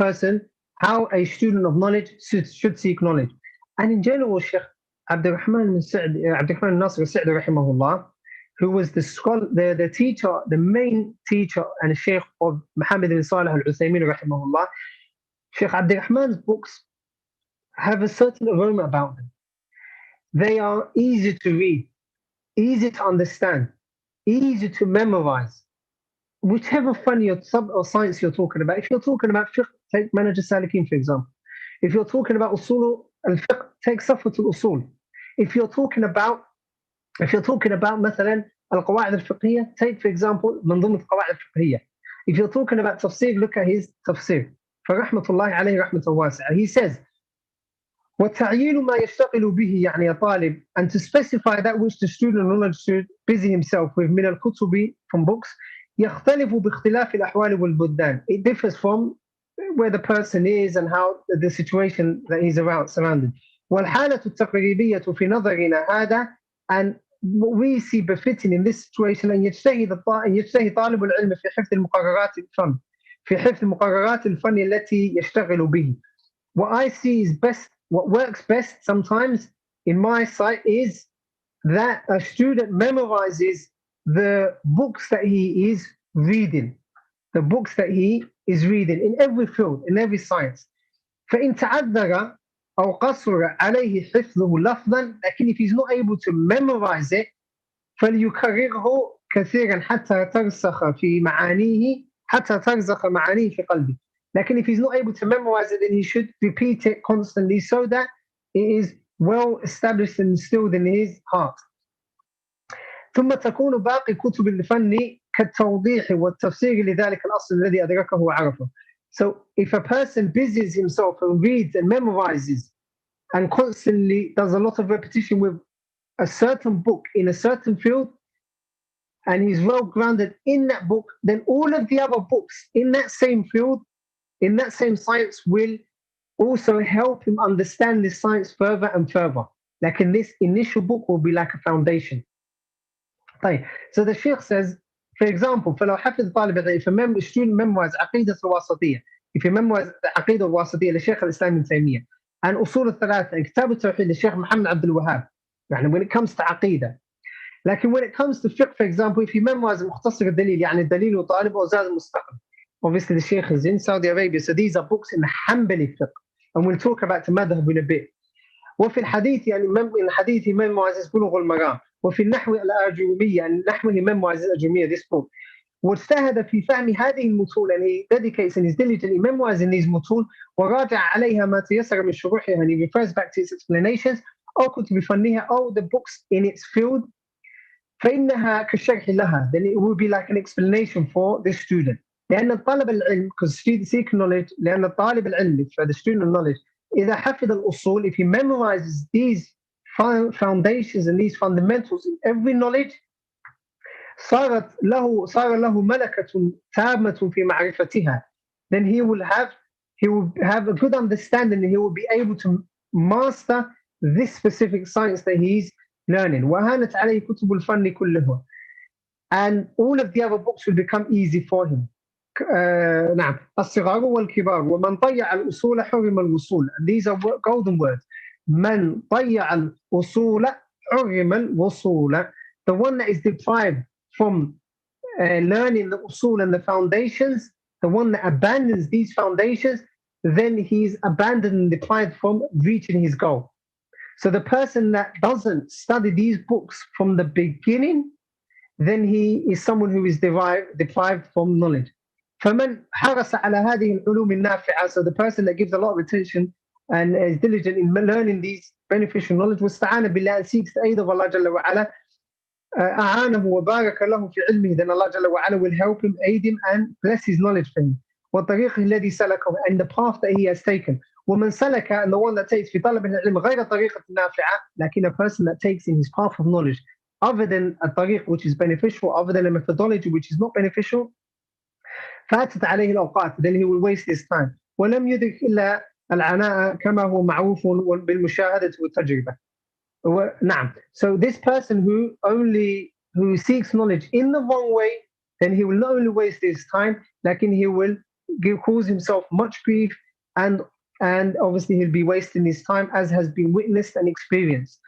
student of knowledge should seek knowledge. And in general, Sheikh Abdurrahman Nasir Saee'd rahimahullah, who was the scholar, the teacher, the main teacher and Sheikh of Muhammad ibn Salih al-Uthaymeen rahimahullah, Sheikh Abdurrahman's books have a certain aroma about them. They are easy to read, easy to understand, easy to memorize. Whichever funny or science you're talking about. If you're talking about fiqh, take Manhaj al-Salikin, for example. If you're talking about usul al-fiqh, take Safwat al-Usul. If you're talking about مثلا al-Qawa'id al-Fiqhiyya, take, for example, Manzumat al-Qawa'id al-Fiqhiyya. If you're talking about tafsir, look at his tafsir. فَرَحْمَةُ اللَّهِ عَلَيْهِ رَحْمَةً وَاسِعَةً. He says, وَتَعْيِينُ مَا يَشْتَغِلُ بِهِ يعني طالب, and to specify that which the student of knowledge should busy himself with من الكتب, from books, يختلف باختلاف الأحوال والبلدان. It differs from where the person is and how the situation that he's surrounded. والحالة التقريبية في نظرنا هذا, and what we see befitting in this situation أن يجتهد طالب العلم في حفظ المقررات الفن, في حفظ المقررات الفن التي يشتغل به. What I see is best, what works best sometimes in my sight is that a student memorizes the books that he is reading, in every field, in every science. فإن تعذر أو قصر عليه حفظه لفظا, لكن if he's not able to memorize it, فليكرره كثيرا حتى ترسخ معانيه في قلبه. Like, if he's not able to memorize it, then he should repeat it constantly so that it is well established and instilled in his heart. ثم تكون باقي كتب الفن كالتوضيح والتفسير لذلك الأصل الذي أدركه وعرفه. So if a person busies himself and reads and memorizes and constantly does a lot of repetition with a certain book in a certain field, and he's well grounded in that book, then all of the other books in that same field, in that same science, will also help him understand this science further and further. Like, in this initial book will be like a foundation. So the Sheikh says, for example, فلو حفظ طالب العلم, if a student memorizes عقيدة الواسطية, if he memorizes عقيدة الواسطية للشيخ الإسلام ابن تيمية, and أصول الثلاثة, كتاب التوحيد للشيخ محمد عبد الوهاب, يعني when it comes to عقيدة. لكن when it comes to fiqh, for example, if he memorizes مختصر الدليل, يعني الدليل وطالب وزاد المستقبل. Obviously the Sheikh is in Saudi Arabia, so these are books in the Hanbali fiqh, and we'll talk about the madhab in a bit. وفي الحديث, يعني in الحديث he memorizes بلوغ المرام. وفي النحو الأجرومية, يعني النحو he memorizes الأجرومية, this book. واجتهد في فهم هذه المتون, and he dedicates and is diligently memorizing these متون, وراجع عليها ما تيسر من شروحها, and he refers back to its explanations, أو كتب فنها, or the books in its field. فإنها كالشرح لها, then it will be like an explanation for this student. لأن طالب العلم, because seek knowledge, لأن طالب العلم, for the student of knowledge, إذا حفظ الأصول, if he memorizes these foundations and these fundamentals in every knowledge, صار له ملكة تامة في معرفتها, then he will have a good understanding, and he will be able to master this specific science that he's learning. وهانت عليه كتب الفن كلها. And all of the other books will become easy for him. نعم الصغار والكبار ومن ضيع الأصول حرم الوصول. And these are golden words. من ضيع الأصول حرم الوصول. The one that is deprived from learning the usul and the foundations, the one that abandons these foundations, then he's abandoned and deprived from reaching his goal. So the person that doesn't study these books from the beginning, then he is someone who is deprived from knowledge. فمن حرص على هذه العلوم النافعة, so the person that gives a lot of attention and is diligent in learning these beneficial knowledge, واستعان بالله, and seeks the aid of Allah جل وعلا, أعانه وبارك له في علمه, then Allah جل وعلا will help him, aid him, and bless his knowledge for him. والطريق الذي سلكه, and the path that he has taken. ومن سلك, and the one that takes في طلب العلم غير طريقة نافعة, لكن a person that takes in his path of knowledge other than a طريق which is beneficial, other than a methodology which is not beneficial, فاتت عليه الأوقات, then he will waste his time. ولم يدرك إلا العناء كما هو معروف بالمشاهدة والتجربة. نعم. So this person who seeks knowledge in the wrong way, then he will not only waste his time, لكن he will cause himself much grief, and obviously he'll be wasting his time, as has been witnessed and experienced.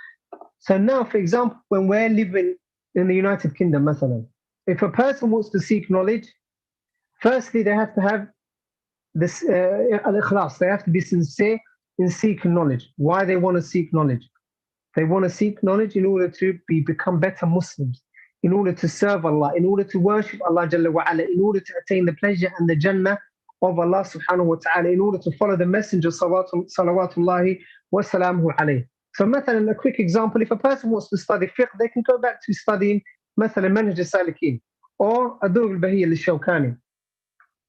So now, for example, when we're living in the United Kingdom, مثلا, if a person wants to seek knowledge, firstly they have to have this al-ikhlas, they have to be sincere in seeking knowledge. Why they want to seek knowledge? They want to seek knowledge in order to become better Muslims, in order to serve Allah, in order to worship Allah Jalla wa Ala, in order to attain the pleasure and the Jannah of Allah subhanahu wa ta'ala, in order to follow the Messenger salawatullahi wa salamuhu alayhi. So مثلا, a quick example, if a person wants to study fiqh, they can go back to studying مثلا منهج السالكين, or الدور البهية للشوكاني,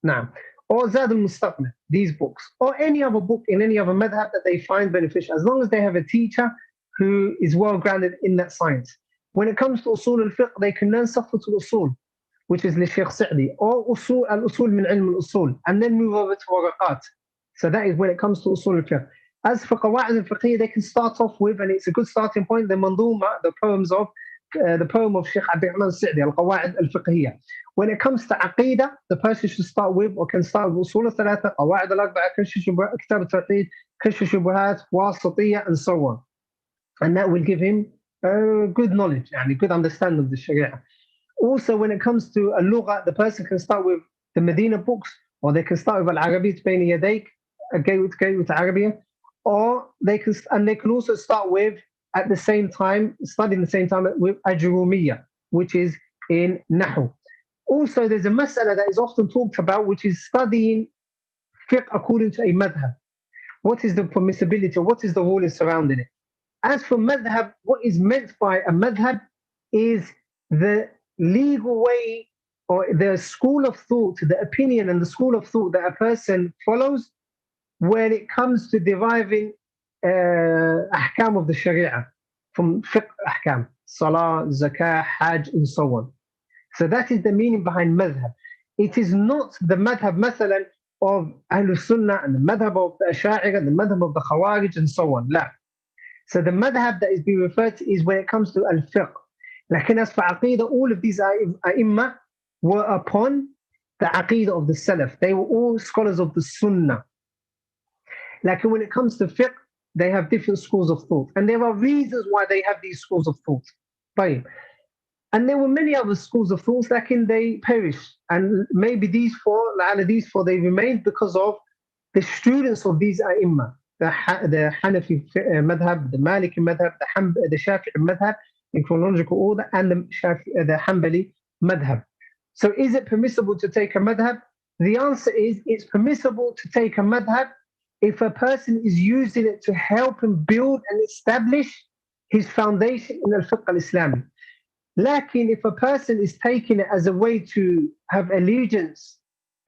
نعم, or Zad al-Mustaqna, these books, or any other book in any other madhab that they find beneficial, as long as they have a teacher who is well grounded in that science. When it comes to usul al-fiqh, they can learn Safat al-Usul, which is Shaykh Saee'd, or usul al-usul min ilm al-usul, and then move over to waraqat. So that is when it comes to usul al-fiqh. As for qawaid al-fiqhiyya, they can start off with, and it's a good starting point, the manduma, the poem of Shaykh Abdullah Saee'd, al-qawaid al-fiqhiyya. When it comes to aqidah, the person should start with, or can start with usul al-thalatha, qawaid al-arba'a, kitab al-tawheed, kashf al-shubuhat, wasatiyya, and so on. And that will give him good knowledge and good understanding of the Sharia. Also, when it comes to al-lugha, the person can start with the Medina books, or they can start with al-Arabiyyat bayna yadayk, a gateway to Arabia, or they can also start with, at the same time, studying the same time with Ajurumiyya, which is in Nahu. Also, there's a mas'ala that is often talked about, which is studying fiqh according to a madhab. What is the permissibility, or what is the rule surrounding it? As for madhab, what is meant by a madhab is the legal way, or the school of thought, the opinion and the school of thought that a person follows when it comes to deriving ahkam of the Sharia, from fiqh ahkam, salah, zakah, hajj, and so on. So that is the meaning behind madhab. It is not the madhab mathalan of Ahlul Sunnah, and the madhab of the Asha'ira, and the madhab of the Khawarij, and so on. La. So the madhab that is being referred to is when it comes to al-fiqh. Lakin as for aqidah, all of these ai were upon the aqidah of the Salaf. They were all scholars of the Sunnah. Like when it comes to fiqh, they have different schools of thought. And there are reasons why they have these schools of thought. And there were many other schools of thought, like they perished. And maybe these four, they remained because of the students of these ai, the Hanafi madhab, the Maliki madhab, the Shafi'i madhab in chronological order, and the Hanbali madhab. So is it permissible to take a madhab? The answer is it's permissible to take a madhab if a person is using it to help him build and establish his foundation in al-fiqh al-Islami. Lakin if a person is taking it as a way to have allegiance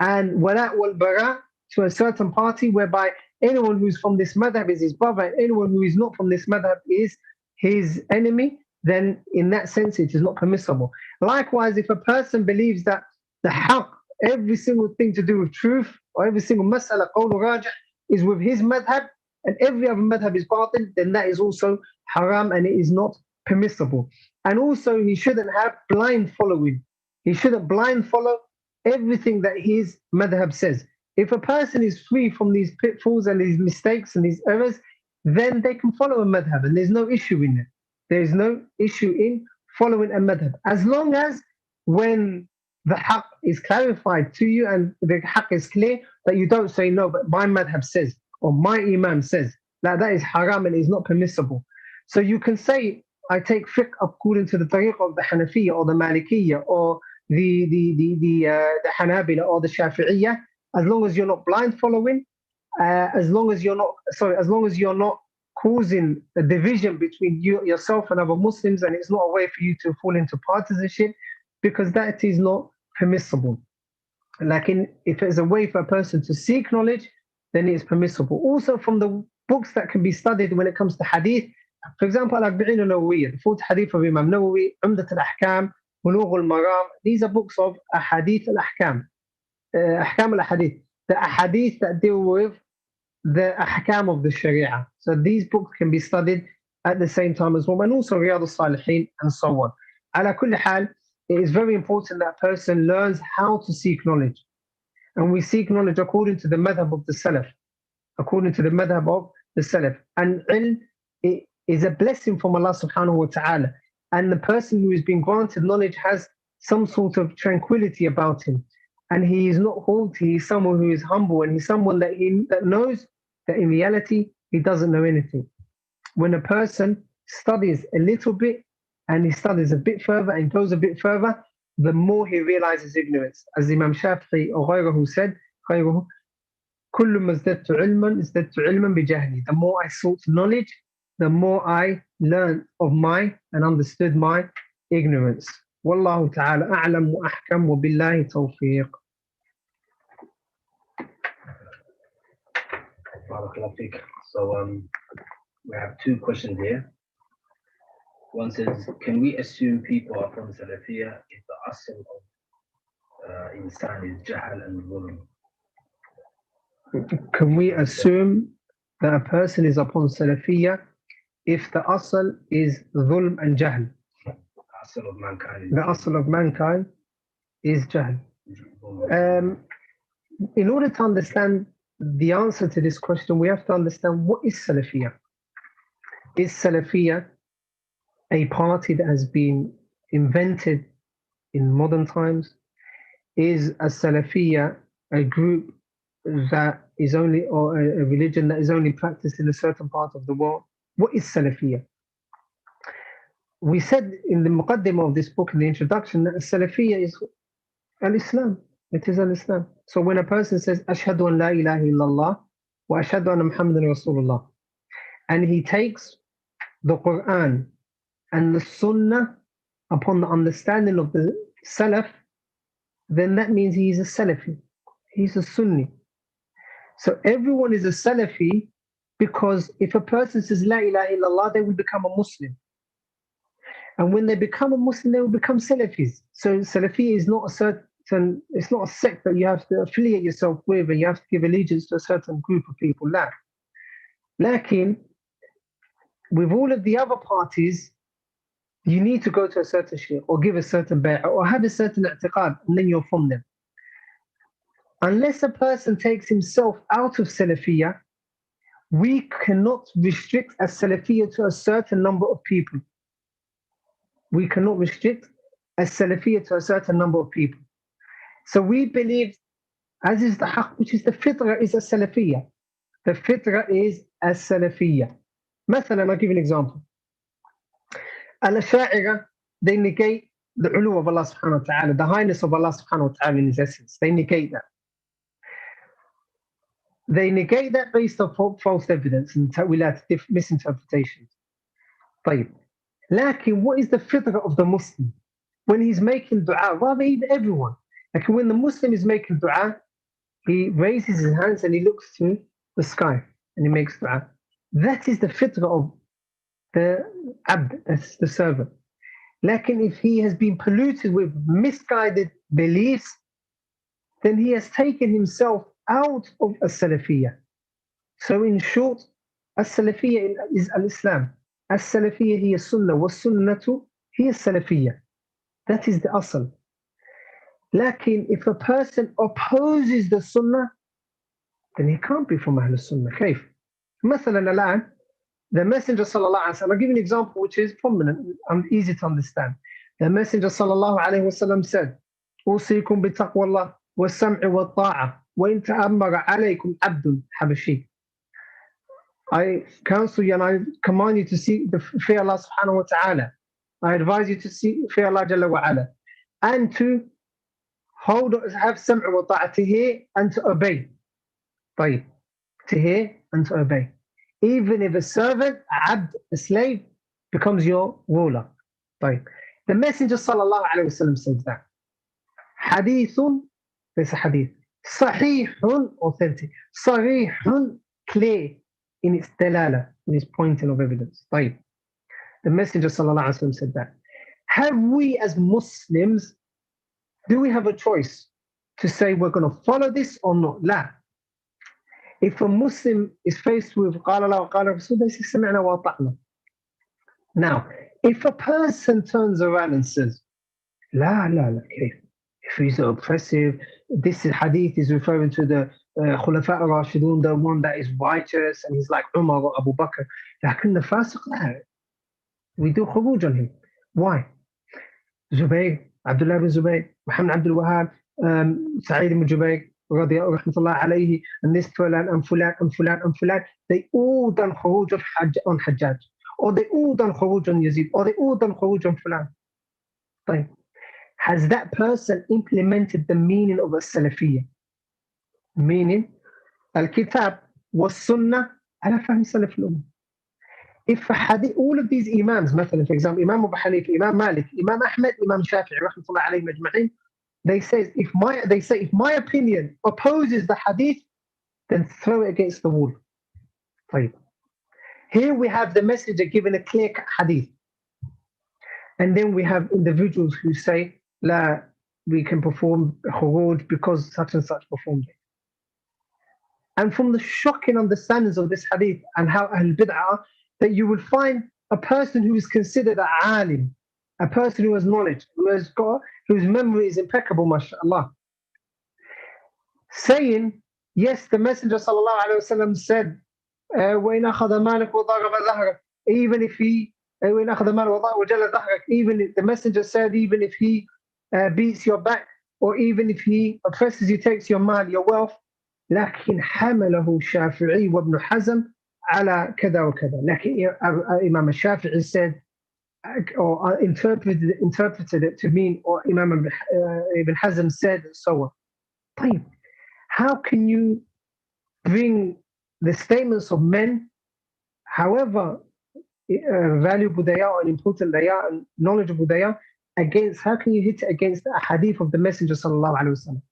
and wala wal bara to a certain party, whereby anyone who's from this madhab is his brother, and anyone who is not from this madhab is his enemy, then in that sense it is not permissible. Likewise, if a person believes that the haqq, every single thing to do with truth, or every single mas'ala, qawl rajih, is with his madhab, and every other madhab is batil, then that is also haram, and it is not permissible. And also he shouldn't have blind following. He shouldn't blind follow everything that his madhab says. If a person is free from these pitfalls and these mistakes and these errors, then they can follow a madhab and there's no issue in it. There is no issue in following a madhab. As long as when the haqq is clarified to you and the haqq is clear, that you don't say, no, but my madhab says, or my imam says, that is haram and is not permissible. So you can say, I take fiqh according to the tariq of the Hanafiya or the Malikiyya or the Hanabila or the Shafi'iyya, as long as you're not blind following, as long as you're not causing a division between yourself and other Muslims, and it's not a way for you to fall into partisanship, because that is not permissible. Like if it's a way for a person to seek knowledge, then it is permissible. Also from the books that can be studied when it comes to hadith, for example, Al-Arba'in al-Nawawiyya, the fourth hadith of Imam Nawawi, Umdat al-Ahkam, Bulugh al-Maram, these are books of ahadith al-Ahkam, Ahkam al-Ahadith, the ahadith that deal with the ahkam of the Sharia. So these books can be studied at the same time as well, and also Riyadh al-Salihin and so on. Ala kulli hal, it is very important that a person learns how to seek knowledge. And we seek knowledge according to the madhab of the Salaf, according to the madhab of the Salaf. And ilm is a blessing from Allah subhanahu wa ta'ala. And the person who is being granted knowledge has some sort of tranquility about him. And he is not haughty, he's someone who is humble, and he's someone that knows that in reality, he doesn't know anything. When a person studies a little bit, and he studies a bit further and goes a bit further, the more he realizes ignorance. As Imam Shafi'i or غيره said, كل ما ازددت علما ازددت علما بجهلي. The more I sought knowledge, the more I learned of my and understood my ignorance. Wallahu ta'ala a'lam wa ahkam wa billahi tawfiq. So we have two questions here. One says, can we assume people are from Salafia if the asl of insan is jahl and zulm? Can we assume that a person is upon Salafia if the asl is zulm and jahl? The asl of mankind is jahl. In order to understand the answer to this question, we have to understand what is Salafia. Is Salafia a party that has been invented in modern times? Is a Salafiyya a group that is only, or a religion that is only practiced in a certain part of the world? What is Salafiyya? We said in the muqaddimah of this book, in the introduction, that Salafiyya is al-Islam. It is al-Islam. So when a person says, Ashhadu an la ilaha illallah wa ashhadu anna Muhammadan Rasulullah, and he takes the Quran and the Sunnah upon the understanding of the Salaf, then that means he is a Salafi. He's a Sunni. So everyone is a Salafi, because if a person says La ilaha illallah, they will become a Muslim. And when they become a Muslim, they will become Salafis. So Salafi is not it's not a sect that you have to affiliate yourself with and you have to give allegiance to a certain group of people. Lakin, with all of the other parties, you need to go to a certain shaykh or give a certain bay'ah or have a certain i'tiqad, and then you're from them. Unless a person takes himself out of Salafiyya, we cannot restrict a Salafiyya to a certain number of people. We cannot restrict a Salafiyya to a certain number of people. So we believe, as is the haqq, which is the fitrah, is a Salafiyya. The fitrah is a Salafiyya. Mathalan, I'll give you an example. Al-Asha'ira, they negate the ulu of Allah subhanahu wa ta'ala, the highness of Allah subhanahu wa ta'ala in his essence. They negate that. They negate that based on false evidence and ta'wilat, misinterpretations. طيب. Lakin, what is the fitrah of the Muslim? When he's making dua, rather even everyone. Like when the Muslim is making dua, he raises his hands and he looks to the sky and he makes dua. That is the fitrah of the abd, that's the servant. Lakin if he has been polluted with misguided beliefs, then he has taken himself out of a Salafiyya. So in short, a Salafiyya is al-Islam. السلفية هي السنة والسنة هي السلفية. That is the asl. لكن if a person opposes the sunnah, then he can't be from Ahl Sunnah. كيف؟ مثلا الآن the Messenger sallallahu alaihi wasallam, I'll give you an example which is prominent and easy to understand. The Messenger sallallahu alaihi wasallam said, أوصيكم بتقوى الله والسمع والطاعة وإن تأمر عليكم عبد حبشي. I counsel you and I command you to seek the fear Allah subhanahu wa ta'ala. I advise you to seek fear Allah jalla wa ala, and to have sam'a wa ta'a, to hear and to obey. طيب. To hear and to obey. Even if a servant, abd, a slave, becomes your ruler. طيب. The Messenger sallallahu alayhi wa sallam said that. Hadithun, there's a hadith. Sahihun, authentic. Sarihun, clear in its dalala, in its pointing of evidence. طيب. The Messenger sallallahu alayhi wa sallam said that. Have we as Muslims, do we have a choice to say we're going to follow this or not? La. If a Muslim is faced with قال الله وقال رسول, they say سمعنا وأطعنا. Now, if a person turns around and says, La, كيف? If he's oppressive, this hadith is referring to the Khulafa al-Rashidun, the one that is righteous, and he's like Umar or Abu Bakr. لكن الفاسق لا. We do khuruj on him. Why? Zubayr, Abdullah ibn Zubayr, Muhammad Abdul Wahab, Saee'd ibn Jubayr, rahmatullah alayhi, and this fulan and fulan and fulan and fulan, they all done khuruj on Hajjaj, or they all done khuruj on Yazid, or they all done khuruj on fulan. Fine. Has that person implemented the meaning of a Salafiyya? Meaning, al-kitab was sunnah ala fahm salaf al-ummah. If hadith, all of these imams, مثلا, for example, Imam Abu Hanifa, Imam Malik, Imam Ahmed, Imam Shafi'i, rahmatullah alayhi majma'in, they say if my opinion opposes the hadith, then throw it against the wall. طيب. Here we have the messenger giving a clear hadith, and then we have individuals who say, La, we can perform khuruj because such and such performed it. And from the shocking understandings of this hadith and how Ahl Bid'ah, that you will find a person who is considered an alim, a person who has knowledge, whose memory is impeccable, mashallah, saying, yes, the Messenger sallallahu alaihi wasallam said, وَإِنْ أَخَذَ مَالِكَ وَضَرَبَ ظَهْرَكَ, even if he, وَإِنْ أَخَذَ مَالِكَ وَجَلَّ ظَهْرَكَ, even if the Messenger said, even if he beats your back, or even if he oppresses you, takes your mal, your wealth, لكن حمله الشافعي وابن حزم على كذا وكذا. لكن Imam al-Shafi'i said, or interpreted it to mean, or Imam Ibn Hazm said, and so on. طيب. How can you bring the statements of men, however valuable they are and important they are and knowledgeable they are, against, how can you hit it against the hadith of the Messenger sallallahu alaihi wasallam?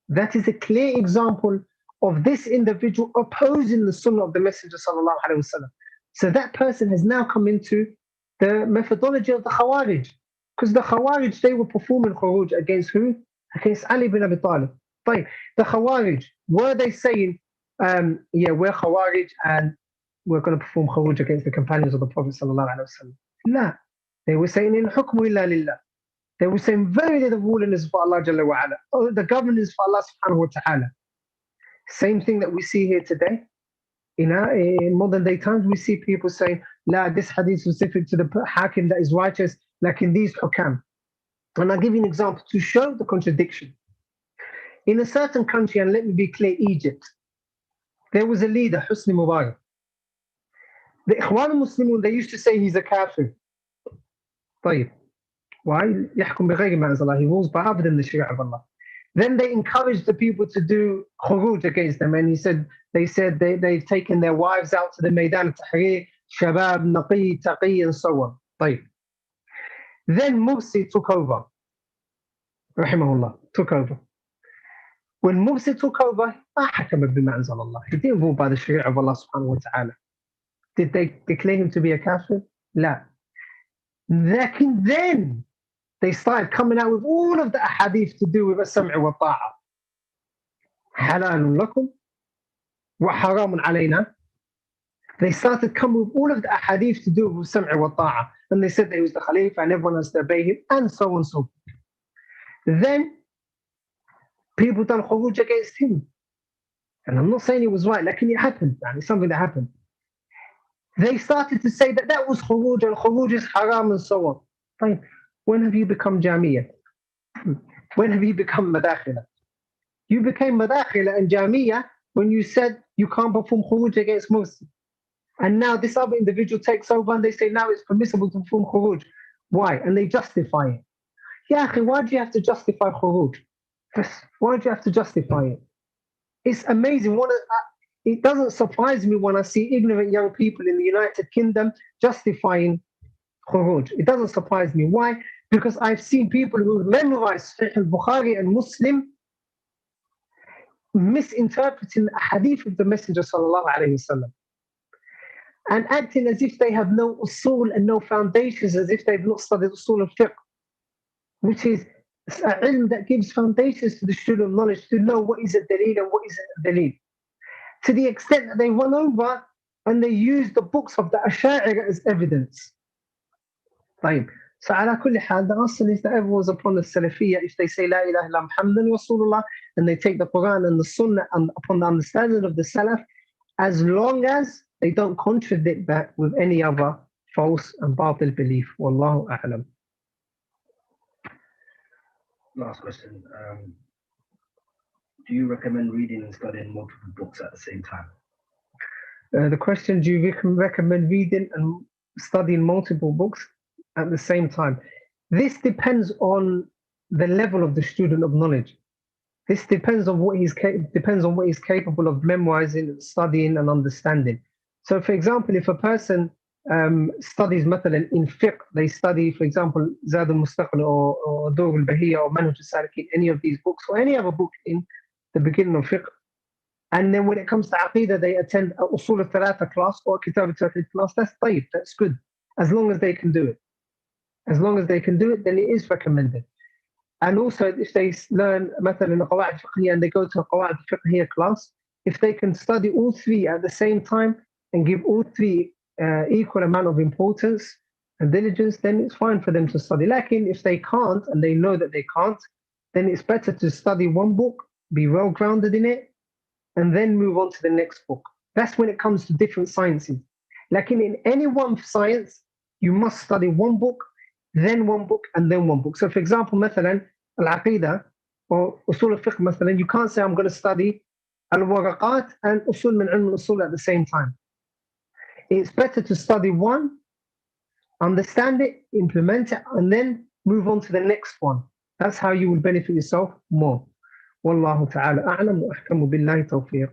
That is a clear example of this individual opposing the sunnah of the Messenger sallallahu alaihi wasallam. So that person has now come into the methodology of the Khawarij, because the Khawarij, they were performing khuruj against who? Against Ali bin Abi Talib. Fine. The Khawarij, were they saying, yeah, we're Khawarij and we're going to perform khuruj against the companions of the Prophet sallallahu alaihi wasallam? La. They were saying, in hukmu illa lillah. They were saying, very the ruling is for Allah Jalla wa ala. The government is for Allah subhanahu wa ta'ala. Same thing that we see here today. In modern day times, we see people saying, La, this hadith is specific to the hakim that is righteous, like in these hukam. And I'll give you an example to show the contradiction. In a certain country, and let me be clear, Egypt, there was a leader, Husni Mubarak. The Ikhwan al-Muslimun, they used to say he's a kafir. طيب. Why? يحكم بغير ما أنزل الله. He rules by other than the Sharia of Allah. Then they encouraged the people to do khuruj against them, and they said they've taken their wives out to the Maidan Tahrir, Shabab, Naqi, Taqi, and so on. طيب. Then Mursi took over. Rahimahullah, took over. When Mursi took over, he didn't rule by the Sharia of Allah subhanahu wa ta'ala. Did they declare him to be a kafir? La. Then they started coming out with all of the ahadith to do with as-sam'u wa ta'a. Halalun lakum wa haramun alayna. They started coming with all of the ahadith to do with sam'i wa ta'a. And they said that he was the Khalifa and everyone has to obey him, and so on and so forth. Then people done khuruj against him. And I'm not saying it was right, like it happened, and it's something that happened. They started to say that that was khuruj, and khuruj is haram, and so on. Fine. When have you become Jamiyah? When have you become Madakhila? You became Madakhila and Jamiyah when you said you can't perform khuruj against Muslims. And now this other individual takes over and they say now it's permissible to perform khuruj. Why? And they justify it. Ya akhi, why do you have to justify khuruj? Why do you have to justify it? It's amazing. It doesn't surprise me when I see ignorant young people in the United Kingdom justifying khuruj. It doesn't surprise me. Why? Because I've seen people who memorize Sahih al-Bukhari and Muslim misinterpreting the hadith of the Messenger sallallahu alayhi wasallam and acting as if they have no usul and no foundations, as if they've not studied usul of fiqh, which is a ilm that gives foundations to the student of knowledge to know what is a daleel and what isn't a daleel. To the extent that they run over and they use the books of the Ash'ari as evidence. Fine. So ala kulli hal, the asl is that everyone's upon the Salafiyya if they say La ilaha illa Muhammadan Rasulullah and they take the Quran and the Sunnah and upon the understanding of the Salaf, as long as they don't contradict that with any other false and batil belief. Wallahu a'lam. Last question. Do you recommend reading and studying multiple books at the same time? The question, do you recommend reading and studying multiple books at the same time? This depends on the level of the student of knowledge. This depends on what he's capable of memorizing, studying, and understanding. So, for example, if a person studies مثلا in fiqh, they study, for example, Zad al-Mustaqil or Dur al-Bahiyya or Manhaj al-Salikin, any of these books or any other book in the beginning of fiqh. And then when it comes to Aqidah, they attend a Usul al-Thalatha class or Kitab al-Tawheed class. That's tayyib, that's good, as long as they can do it. As long as they can do it, then it is recommended. And also, if they learn مثلا Qawa'id al-Fiqhiyya and they go to a Qawa'id al-Fiqhiyya class, if they can study all three at the same time and give all three equal amount of importance and diligence, then it's fine for them to study. Lakin if they can't and they know that they can't, then it's better to study one book, be well grounded in it, and then move on to the next book. That's when it comes to different sciences. Lakin in any one science, you must study one book, then one book, and then one book. So for example, مثلا al-Aqidah or Usul al-Fiqh, مثلا, you can't say I'm going to study al-Waraqat and Usul min ilm al-Usul at the same time. It's better to study one, understand it, implement it, and then move on to the next one. That's how you will benefit yourself more. Wallahu ta'ala a'lam wa ahkamu billahi tawfiq.